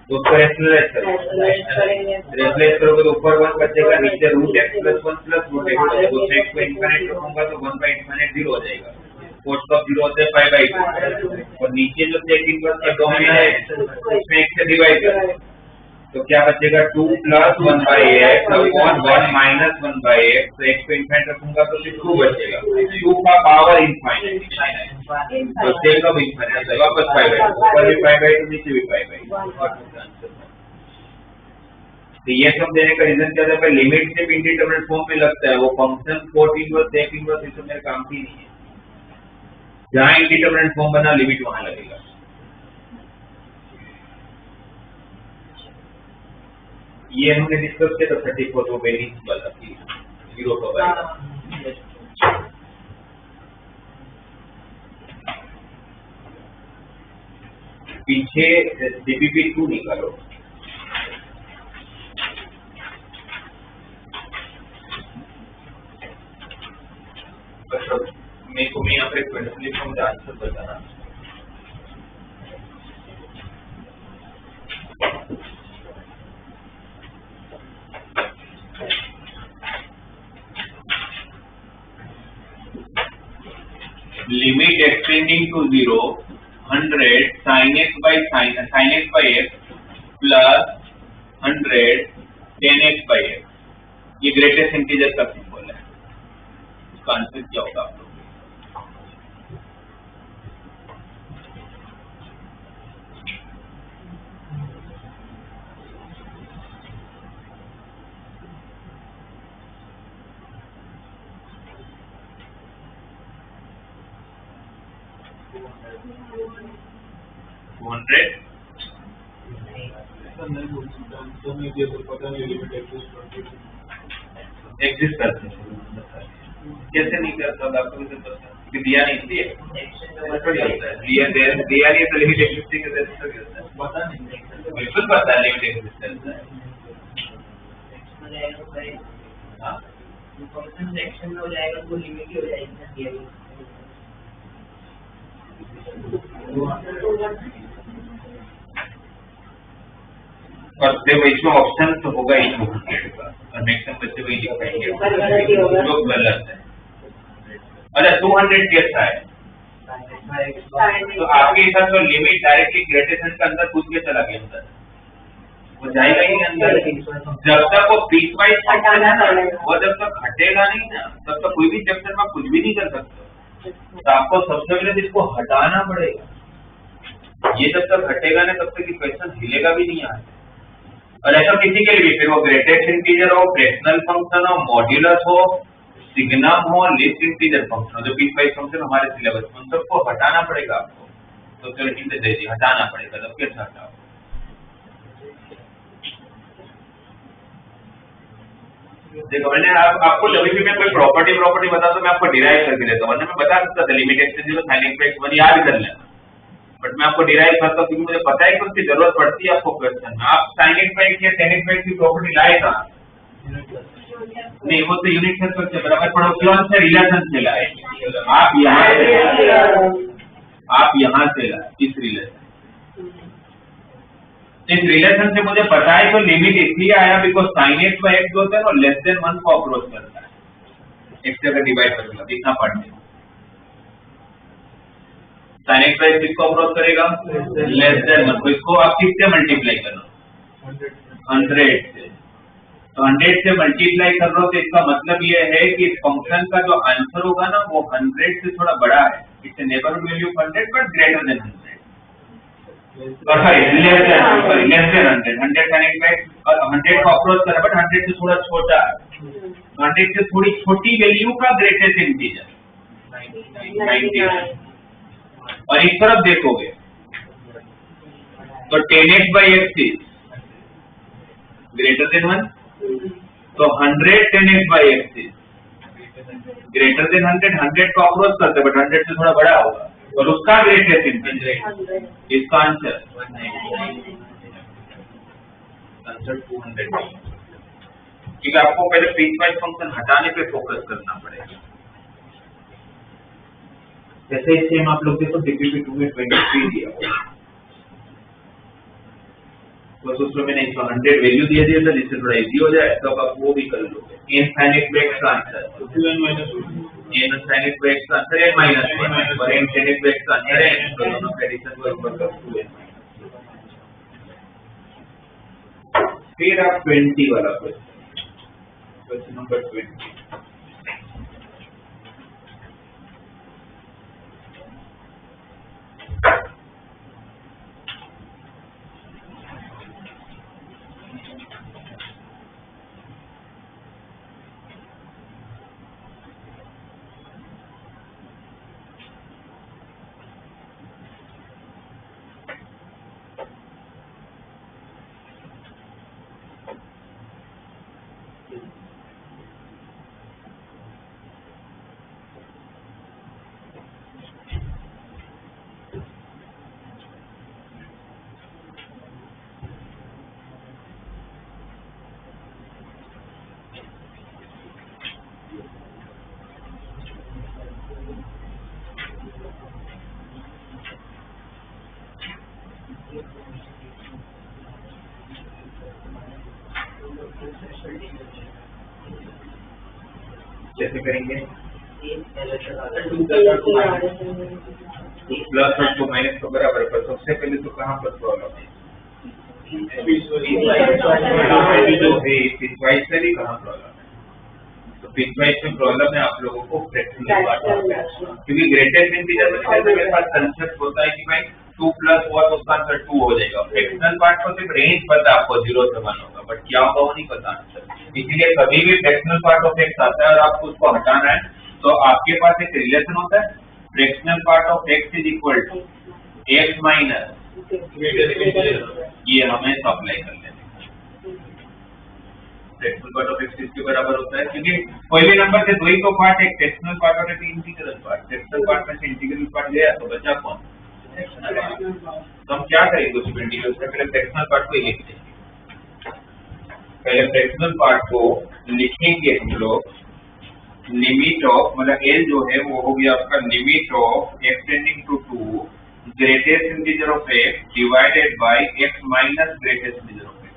Speaker 1: तो उसको रेशनलाइज करोगे तो ऊपर 1 बचेगा, नीचे root x plus 1 plus root x बचेगा। तो x को इनफिनिट रखूंगा तो 1/∞ 0 हो जाएगा, कोस का 0 होता है 5/2 और नीचे जो सेक इनवर्स का डोमेन है उसमें x से डिवाइड करें तो क्या बचेगा 2 plus 1/x upon 1 minus 1/x। तो x को इनफिनिट रखूंगा तो सिर्फ 2 बचेगा, 2 का पावर इनफिनिट तो सेक ऑफ इनफिनिट वापस 5/2, ऊपर भी 5/2 नीचे भी 5/2। तो ये सब देने का रीजन क्या है, लिमिट सिर्फ इंडिटरमिनेट फॉर्म में लगता है, वो फंक्शन 4 इनवर्स सेक इनवर्स ये सब मेरे काम की नहीं है। जहां इंडिटरमिनेट फॉर्म बना लिमिट वहां लगेगा। ये हमने डिस्कस किया था 34 वो वेरिएंस वाला की 0 का वैल्यू। पीछे CPP2 निकालो। मेरे को यहाँ पे क्वेश्चन लिखा, मुझे आंसर बताना। Limit extending to 0 100 sin x by x plus 100 tan x by x। ये ग्रेटेस्ट इंटीजर का सिंबल है, इसका आंसर क्या होगा आप लोग? 200
Speaker 2: नहीं बोल सकता, तो नहीं दिया तो पता नहीं लिमिट
Speaker 1: एग्जिस्ट करते हैं। कैसे नहीं करता आपको भी पता है कि दिया नहीं इसलिए दिया नहीं तो लिमिट एग्जिस्टिंग है,
Speaker 2: पता नहीं।
Speaker 1: बिल्कुल पता है लिमिट एग्जिस्टेंस है। हाँ
Speaker 3: फंक्शन सेक्शन में हो जाएगा तो लिमिट ही हो जाएगी ना दिया हुआ।
Speaker 1: और देखो इसमें ऑप्शन तो होगा ही 200 का, और मैक्सिमम बच्चे वही लिखाएंगे जो गलत है। अच्छा 200 कैसा है? तो आपके हिसाब से लिमिट डायरेक्टली ग्रेडेशन के अंदर कूद के चला गया अंदर, वो जाएगा ही नहीं अंदर। जब तक वो पीस वाइज हटाना ना, वो जब तक हटेगा नहीं ना तब तक कोई भी चैप्टर में कुछ भी नहीं कर सकते। तो आपको सबसे पहले इसको हटाना पड़ेगा। ये जब तक हटेगा ना तब तक इक्वेशन हिलेगा भी नहीं आए। और ऐसा किसी के लिए फिर वो ग्रेटेस्ट इंटीजर हो, फ्रैक्शनल फंक्शन हो, मॉड्यूलस हो, सिग्नम हो, लीस्ट इंटीजर फंक्शन हो, जो पीस वाइज फंक्शन हमारे सिलेबस में, उन सबको हटाना पड़ेगा आपको। तो चलो हिंट दे दीजिए, हटाना पड़ेगा। तब कैसे हटाओ? देखो मैंने आपको जब भी मैं कोई प्रॉपर्टी बता तो मैं आपको डिराइव करके देता हूँ, वरना मैं बता सकता था limit extension sine x one याद कर लेना, बट मैं आपको डिराइव करता हूँ क्योंकि मुझे पता है कि उसकी जरूरत पड़ती है आपको क्वेश्चन में। आप साइन एक्स या टेन एक्स की प्रॉपर्टी लाए कहाँ? नहीं वो तो यूनिट सर्कल से बराबर पड़ो, कौन से रिलेशन से लाए? आप यहाँ से लाए इस रिलेशन से मुझे पता है। तो लिमिट इसलिए आया because sine x by x होता है और लेस देन 1 को अप्रोच करता है, एक्स से अगर डिवाइड करेगा इतना पार्ट है। साइन एक्स बाई एक्स को अप्रोच करेगा लेस देन 1 को, इसको आप किससे मल्टीप्लाई करना? 100 से। तो 100 से मल्टीप्लाई कर रहे हो तो इसका मतलब ये है कि इस फंक्शन का जो आंसर होगा ना वो 100 से थोड़ा बड़ा है। It's a neighbourhood value of 100 but greater than 100। Less than 100 sine x और 100 को अप्रोच करा बट 100 से थोड़ा छोटा है। 100 से थोड़ी छोटी वैल्यू का ग्रेटेस्ट इंटीजर 99। और इस तरफ देखोगे तो 10x by x is greater then 1, तो 100 10x by x is greater then 100 को अप्रोच करते बट 100 से थोड़ा बड़ा होगा और उसका ग्रेटेस्ट इंटीजर इसका आंसर 200। क्योंकि आपको पहले पीस वाइज फंक्शन हटाने पे फोकस करना पड़ेगा। जैसे सेम आप लोग देखो DPP2 में 23 दिया बस उसमें मैंने 100 वैल्यू दिया था जिससे थोड़ा इजी हो जाए, तो अब आप वो भी कर लोगे। n sin x by x का answer n sin x by x का आंसर n -1 और n sin x by x का आंसर n, तो दोनों का एडिशन को ऊपर कर 2n। फिर आप 20 वाला क्वेश्चन नंबर 20। कैसे करेंगे? प्लस और 2 माइनस को बराबर पर सबसे पहले तो कहाँ पर प्रॉब्लम है? जो है पीसवाइज से भी कहाँ प्रॉब्लम है? तो पीसवाइज में प्रॉब्लम है आप लोगों को फ्रैक्शनल पार्ट, क्योंकि ग्रेटेस्ट इंटीजर में मेरे पास कंसेप्ट होता है कि भाई 2 प्लस हुआ तो उसका आंसर 2 हो जाएगा। फ्रैक्शनल पार्ट को सिर्फ रेंज पता है आपको 0 से 1 होगा, बट क्या होगा वो नहीं पता आंसर। इसीलिए कभी भी फ्रैक्शनल पार्ट ऑफ एक्स आता है और आपको उसको हटाना है तो आपके पास एक रिलेशन होता है fractional part of x is equal to x minus, ये हमें अप्लाई कर लेते हैं। फ्रैक्शनल पार्ट ऑफ x इसके बराबर होता है, क्योंकि कोई भी नंबर से दो ही तो पार्ट है, फ्रैक्शनल पार्ट और एक इंटीग्रल पार्ट। फ्रैक्शनल पार्ट में से इंटीग्रल पार्ट गया तो बचा कौन? Fractional part. तो हम क्या करेंगे उसमें इंटीग्रल से पहले फ्रैक्शनल पार्ट को लिखते हैं। पहले फ्रैक्शनल पार्ट को लिखेंगे हम लोग, लिमिट ऑफ, मतलब एल जो है वो हो गया आपका limit of x tending to 2 greatest integer of x divided by x minus greatest integer of x।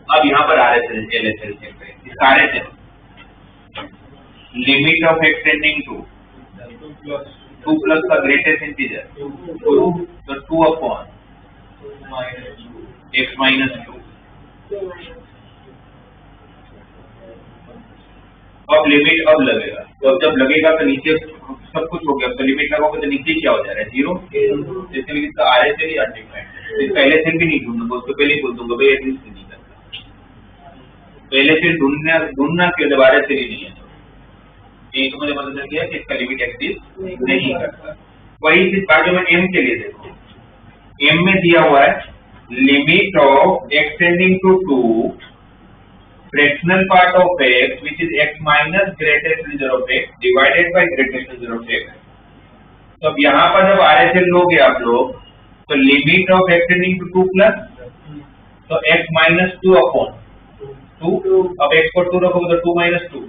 Speaker 1: अब यहाँ पर RHS LHS चेक करें। इसका RHS limit of x tending to 2 plus का ग्रेटेस्ट इंटीजर 2, तो 2 अपॉन x माइनस 2। अब लिमिट अब लगेगा, तो अब जब लगेगा तो नीचे सब कुछ हो गया, तो लिमिट लगाओगे तो नीचे क्या हो जा रहा है? 0। इसलिए इसका RHS ही अनडिफाइंड। इसका LHS भी नहीं ढूंढूंगा, उसको पहले ही बोल दूंगा भाई एटलीस्ट नहीं करता। पहले से ढूंढना क्यों जब RHS ही नहीं है? ये तो मुझे पता चल गया कि इसका लिमिट एक्सिस्ट नहीं करता। वही चीज बाजू में m के लिए देखो, m में दिया हुआ है limit of x tending to 2 fractional part of x which is x minus greatest integer of x divided by greatest integer of x। तो अब यहाँ पर जब RHS लोगे आप लोग, तो limit of x tending to 2 plus, तो x माइनस 2 अपॉन 2। अब x को 2 रखोगे तो 2 माइनस 2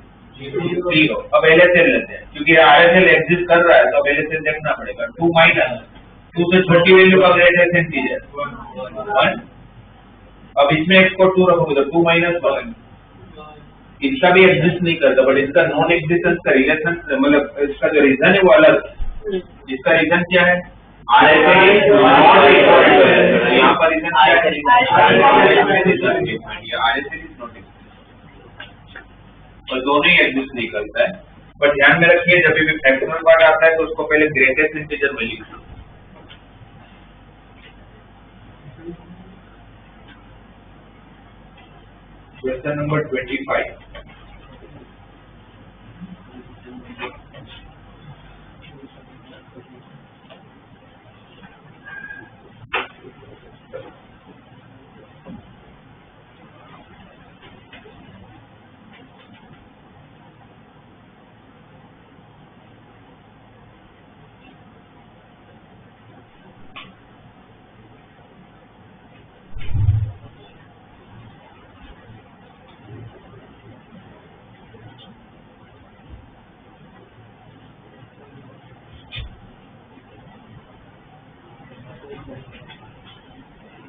Speaker 1: 0। अब LHS लेते हैं, क्योंकि RHS एग्जिस्ट कर रहा है तो अब LHS देखना पड़ेगा। 2 माइनस 2 से छोटी वैल्यू का ग्रेटेस्ट इंटीजर 1। अब इसमें x को 2 रखोगे तो 2 माइनस 1। इसका भी एग्जिस्ट नहीं करता, बट इसका नॉन एग्जिस्टेंस का रिलेशन, मतलब इसका जो रीजन है वो अलग। इसका रीजन क्या है? RHS नॉट इक्वल टू, यहाँ पर रीजन क्या है? RHS इज नॉट इक्वल, और दोनों ही एग्जिस्ट नहीं करता है। बट ध्यान में रखिए जब भी फ्रैक्शनल पार्ट आता है तो उसको पहले ग्रेटेस्ट इंटीजर में लिखना। Question number 25।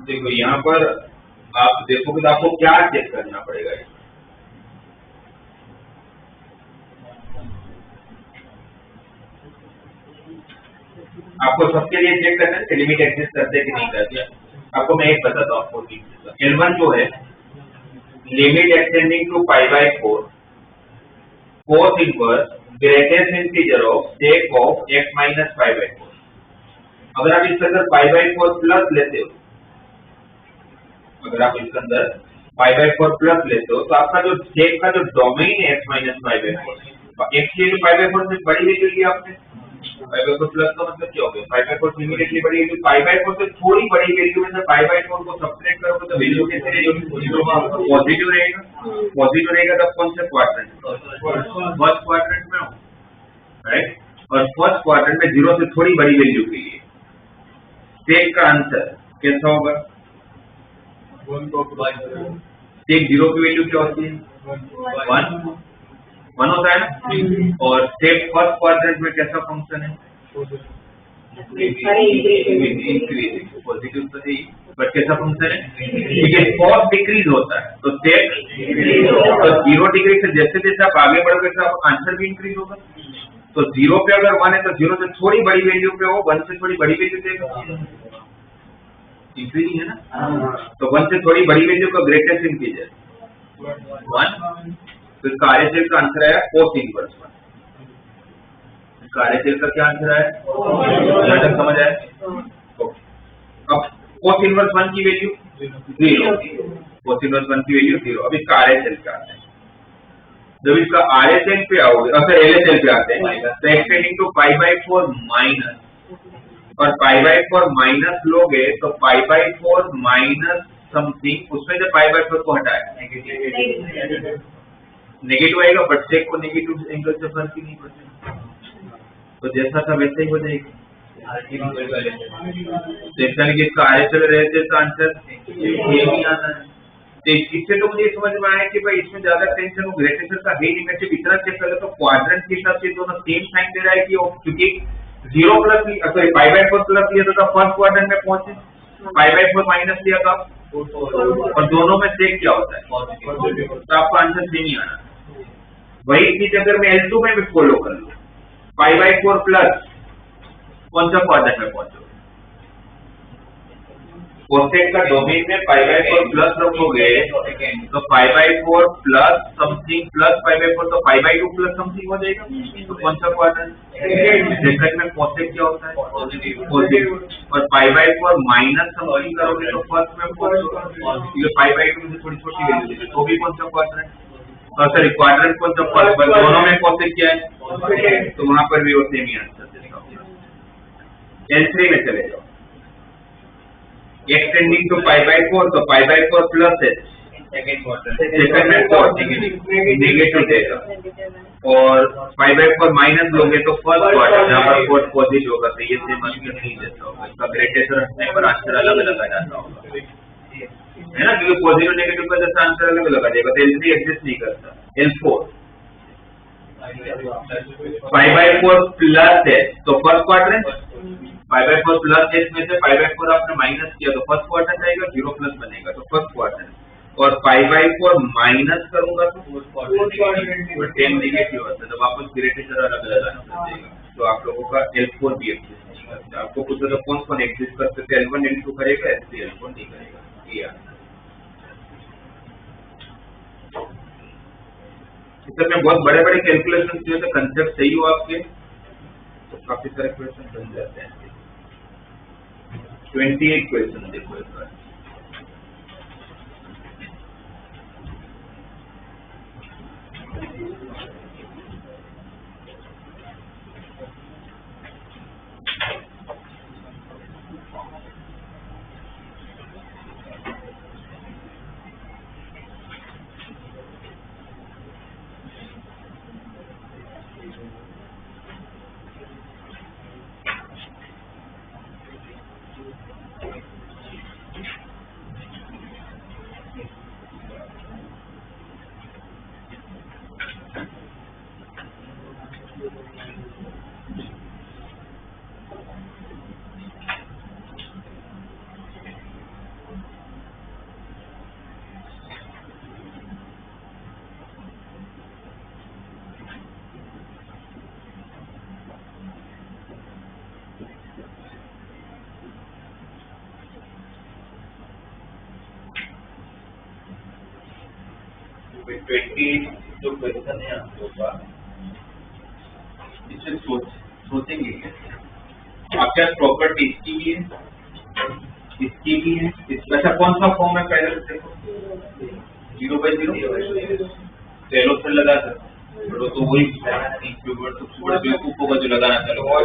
Speaker 1: देखो यहाँ पर आप देखोगे तो आपको क्या चेक करना पड़ेगा? आपको सबके लिए चेक करना है लिमिट एग्जिस्ट करते कि नहीं करते। आपको मैं एक बताता हूँ आपको। L1 जो है limit extending to π/4 cos inverse greatest integer of sec of x minus π/4। अगर आप इसके अंदर π/4 प्लस लेते हो, अगर आप इसके अंदर π/4 प्लस लेते हो तो आपका जो sec का जो डोमेन है x माइनस π/4, x के लिए π/4 से बड़ी वैल्यू ली आपने, π/4 प्लस का मतलब क्या हो गया? π/4 इमीडिएटली बड़ी वैल्यू, π/4 से थोड़ी बड़ी वैल्यू में से π/4 को सब्ट्रैक्ट करोगे तो वैल्यू कैसे रहेगी? पॉजिटिव रहेगा। पॉजिटिव रहेगा तब कौन से क्वाड्रेंट? फर्स्ट क्वाड्रेंट में हो, राइट। और फर्स्ट क्वाड्रेंट में 0 से थोड़ी बड़ी वैल्यू के लिए sec का आंसर कैसा होगा?
Speaker 2: 1
Speaker 1: sec 0 की वैल्यू क्या होती है? 1 होता है ना। और sec फर्स्ट क्वाड्रेंट में कैसा फंक्शन है? इंक्रीज, पॉजिटिव तो नहीं, बट कैसा फंक्शन है? ठीक है, cos डिक्रीज होता है तो sec तो 0 डिग्री से जैसे जैसे आप आगे बढ़ोगे तो आंसर भी इंक्रीज होगा। तो 0 पे अगर 1 है तो 0 से थोड़ी बड़ी वैल्यू पे हो, 1 से थोड़ी बड़ी वैल्यू देगा, इंक्रीज है ना। तो 1 से थोड़ी बड़ी वैल्यू का ग्रेटेस्ट इंटीजर 1, तो इसका RHS का आंसर आया cos इनवर्स 1। इसका RHS का क्या आंसर आया? यहाँ तक समझ आया? अब cos इनवर्स 1 की वैल्यू 0, cos इनवर्स 1 की वैल्यू 0। अब इसका RHS क्या आता है? जब इसका RHL पे आओगे LHL पे आते हैं तो x tending to pi by 4 minus, और पाई बाई 4 माइनस लोगे तो पाई बाई 4 माइनस समथिंग, उसमें जब पाई बाई 4 को हटाए नेगेटिव आएगा, बट सेक को नेगेटिव एंगल से फर्क ही नहीं पड़ता, तो जैसा था वैसे ही हो जाएगी। तो इसका RHL RHL का आंसर यही आना है। तो इससे तो मुझे समझ में आया कि भाई इसमें ज्यादा टेंशन हो, ग्रेटेशन का है नेगेटिव इतना चेक कर तो क्वाड्रेंट के हिसाब से दोनों सेम साइन दे रहा है कि वो क्योंकि 0 plus sorry pi by 4 plus लिया था फर्स्ट क्वाड्रेंट में पहुंचे, पाई बाई 4 माइनस लिया था और दोनों में सेक क्या होता है पॉजिटिव, तो आपका आंसर सेम ही आना है। वही चीज अगर मैं L2 में भी फॉलो कर लूं, पाई बाई 4 प्लस कौन सा क्वाड्रेंट में पहुंचो, कोसेक का डोमेन में पाई बाई 4 प्लस रखोगे तो पाई by 4 plus something plus pi by 4 तो पाई बाई 2 प्लस समथिंग हो जाएगा, तो कौन सा क्वाड्रेंट, सेकंड में कोसेक क्या होता है पॉजिटिव, और पाई बाई 4 माइनस समथिंग करोगे तो फर्स्ट में पॉजिटिव, ये पाई बाई 2 में थोड़ी छोटी वैल्यू देगी तो भी कौन सा क्वाड्रेंट, सॉरी क्वाड्रेंट कौन सा फर्स्ट, दोनों में कोसेक क्या है, तो वहां पर भी वो सेम ही आंसर देगा। L3 में चले जाओ, एक्सटेंडिंग टू पाई बाई 4 तो पाई बाई 4 प्लस है सेकंड में नेगेटिव देगा, और पाई बाई 4 माइनस लोगे तो फर्स्ट क्वाड्रेंट जहाँ पर 4 पॉजिटिव होगा तो ये सेम आंसर नहीं देता होगा, इसका ग्रेटेस्ट रखने पर आंसर अलग अलग आ जाता होगा, है ना, क्योंकि पॉजिटिव नेगेटिव का जैसा आंसर अलग अलग आ जाएगा, तो L3 एग्जिस्ट नहीं करता। L4 पाई बाई 4 प्लस है तो first quadrant, pi by 4 plus H में से पाई बाई 4 आपने माइनस किया तो फर्स्ट क्वाड्रेंट आएगा, 0 प्लस बनेगा तो फर्स्ट क्वाड्रेंट, और पाई बाई 4 माइनस करूंगा तो फोर्थ क्वाड्रेंट, 10 नेगेटिव होता है तो वापस ग्रेटेस्ट अलग अलग आना पड़ेगा, तो आप लोगों का L4 भी एग्जिस्ट नहीं करता, आपको कुछ तो कौन कौन एग्जिस्ट कर सकते, L1 L2 करेगा, L3 L4 नहीं करेगा, ये सर में बहुत बड़े बड़े कैलकुलेशन किए थे, कंसेप्ट सही हो आपके तो काफी सारे क्वेश्चन बन जाते हैं। 28 क्वेश्चन देखो इस बार, जो क्वेश्चन है आपके पास इसे सोचेंगे आपके पास प्रॉपर्टी इसकी भी है, इसकी भी है, अच्छा कौन सा फॉर्म है पहले देखो 0/0 चलो फिर लगा सकते तो वही बेवकूफ होगा जो लगाना चलो, और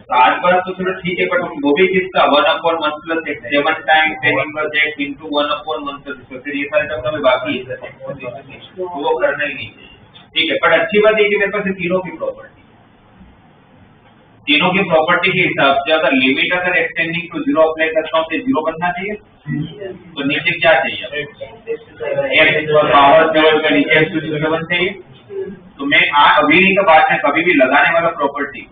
Speaker 1: 7 बार तो चलो ठीक है, बट वो भी किसका 1/1 plus x 7 time 10 inverse x into 1/1 plus, फिर ये सारे टर्म हमें बाकी है तो वो करना ही नहीं ठीक है। पर अच्छी बात है कि मेरे पास तीनों की प्रॉपर्टी के हिसाब से अगर लिमिट अगर एक्सटेंडिंग टू 0 अप्लाई करता हूँ तो 0 बनना चाहिए, तो नीचे क्या चाहिए x पावर 7 का नीचे x to 7 चाहिए, तो मैं अभी नहीं तो बाद में कभी भी लगाने वाला प्रॉपर्टी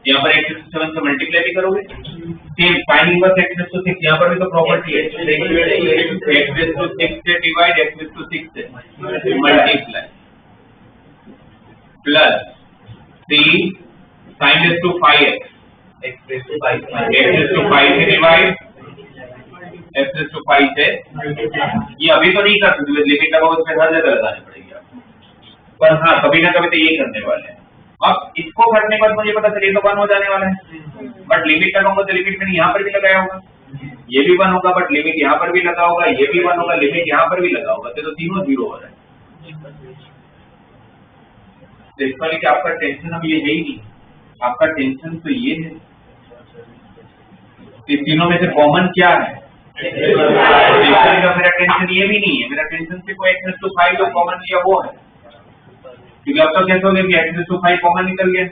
Speaker 1: यहाँ पर x to 7 से मल्टीप्लाई भी करोगे, same sin inverse x to 6 यहाँ पर भी तो प्रॉपर्टी है x to 6 से डिवाइड x to 6 से multiply plus 3 sin to 5x x to 5 से डिवाइड x to 5 से, ये अभी तो नहीं कर सकते, लिमिट लगाओ उसमें हर जगह लगानी पड़ेगी आपको, पर हाँ कभी ना कभी तो ये करने वाले हैं। अब इसको करने के बाद मुझे पता चले तो 1 हो जाने वाला है, बट लिमिट लगाऊंगा तो लिमिट मैंने यहाँ पर भी लगाया होगा, ये भी 1 होगा बट लिमिट यहाँ पर भी लगा होगा, ये भी 1 होगा लिमिट यहाँ पर भी लगा होगा, तो तीनों 0 हो रहा है। तो इसका लेके आपका टेंशन अब ये है ही नहीं, आपका टेंशन तो ये है कि तीनों में से कॉमन क्या है। मेरा टेंशन ये भी नहीं है, मेरा टेंशन सिर्फ x⁵ जो कॉमन लिया वो है, क्योंकि अब तो कैसे हो गया कि x⁵ कॉमन निकल गया,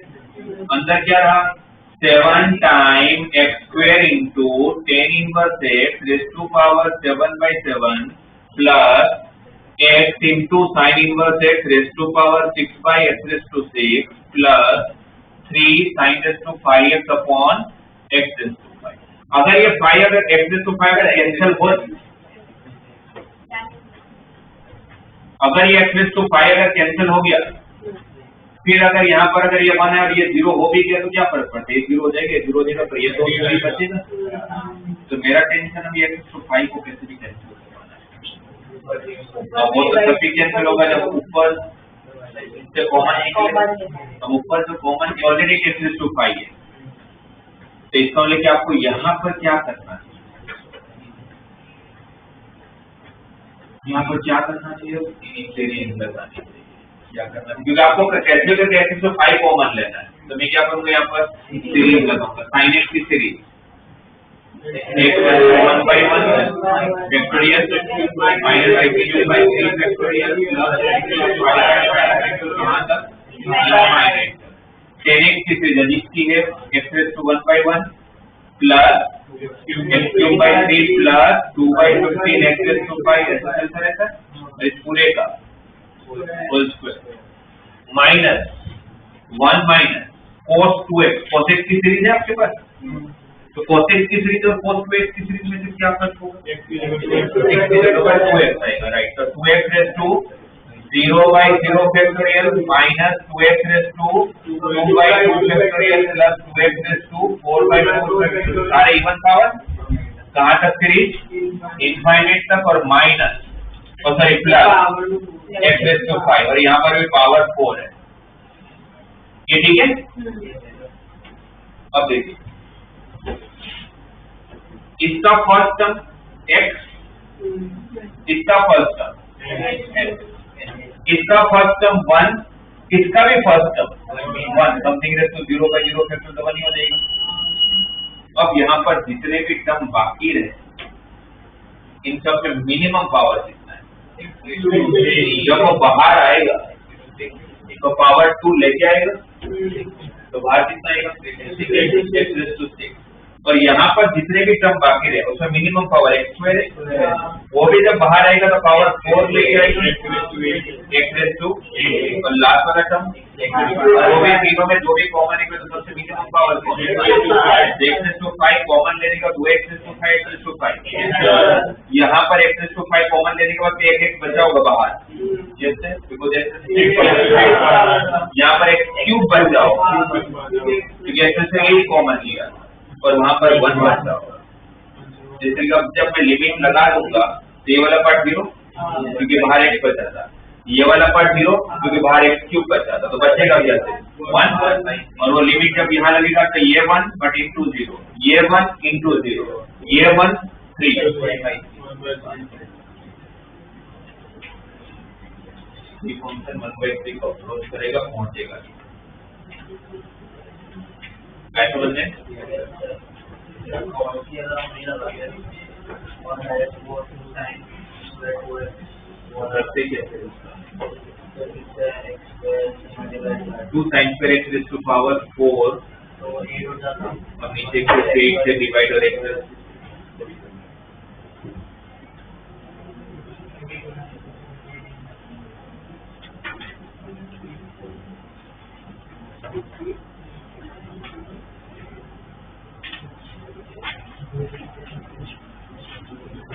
Speaker 1: अंदर क्या रहा 7 time x² into 10 inverse x raise to power 7/7 plus x into sine inverse x raise to power 6/x⁵ plus 3 sin raise to 5x upon x⁵। अगर ये 5 अगर x⁵ अगर कैंसिल हो, अगर ये x⁵ अगर कैंसिल हो गया, फिर अगर यहाँ पर अगर ये 1 है और ये 0 हो भी गया तो क्या फर्क पड़ता है, ये 0 हो जाएगा, ये 0 हो जाएगा, तो ये 2 ही बचेगा। तो मेरा टेंशन अब ये x⁵ को कैसे भी कैंसिल करवाना है। अब वो तो तभी कैंसिल होगा जब ऊपर से कॉमन निकले। अब ऊपर जो कॉमन ऑलरेडी x⁵ है, तो इसको लेके आपको यहाँ पर क्या करना है, यहाँ पर क्या करना चाहिए, सीरीज लगानी चाहिए। क्या करना है, क्योंकि आपको कैसे करके x⁵ कॉमन लेना है, तो मैं क्या करूंगा यहाँ पर सीरीज लगाऊंगा, sin x की series x1/1 factorial minus x3/3 factorial plus 10x की सीरीज जिसकी है x⁵1/1 plus x³ plus 2/15 x⁵ ऐसा चलता रहता है, इस पूरे का whole square minus 1 minus cos 2x, cos x की सीरीज है आपके पास, तो cos x की सीरीज और cos 2x की सीरीज में से क्या फर्क होगा, x की जगह 2x आएगा, राइट। तो 2x raise to 0/0 factorial minus 2x raise to 2/2 factorial plus 2x raise to 4/4 factorial, सारे इवन पावर, कहाँ तक सीरीज इनफाइनाइट तक, और माइनस और सॉरी प्लस x⁵ और यहाँ पर भी पावर 4 है, ये ठीक है। अब देखिए इसका फर्स्ट टर्म x, इसका फर्स्ट टर्म, इसका फर्स्ट टर्म 1, इसका भी first term 1, something raise to 0/0 factor 1 ही हो जाएगा। अब यहाँ पर जितने भी टर्म बाकी रहे, इन सब में मिनिमम पावर कितना है, जब वो बाहर आएगा तो पावर 2 लेके आएगा, तो बाहर कितना आएगा x⁵, और यहाँ पर जितने भी टर्म बाकी रहे उसमें मिनिमम पावर x² है, वो भी जब बाहर आएगा तो पावर 4 लेके आएगा x⁵, और लास्ट वाला टर्म वो भी तीनों में जो भी कॉमन है तो सबसे मिनिमम पावर x⁵ कॉमन लेने का 2x⁵ x⁵, यहाँ पर x⁵ कॉमन लेने के बाद एक x बचा होगा बाहर, जैसे यहाँ पर x³ बच जाओगा क्योंकि x⁵ कॉमन लिया, और वहां पर 1 बच जाओगा। जैसे जब मैं लिमिट लगा दूंगा तो ये वाला पार्ट 0 क्योंकि बाहर x बचा था, ये वाला पार्ट 0 क्योंकि बाहर x³ बचा था, तो बचेगा क्या 1, और वो लिमिट जब यहाँ लगेगा तो ये 1 बट इंटू 0, ये 1 इंटू 0, ये 1 3 फंक्शन 1/3 को अप्रोच करेगा, पहुंचेगा कैसे बोलते हैं, टू साइन पर x रेज़ टू पावर 4 और नीचे को 8 से डिवाइड और x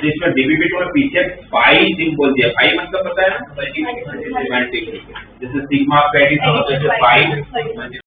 Speaker 1: इसमें डीबीबी में पीछे पाई सिंबल दिया, पाई मतलब पता है ना, सिमेंटिक, जैसे सिग्मा पैडी तो जैसे पाई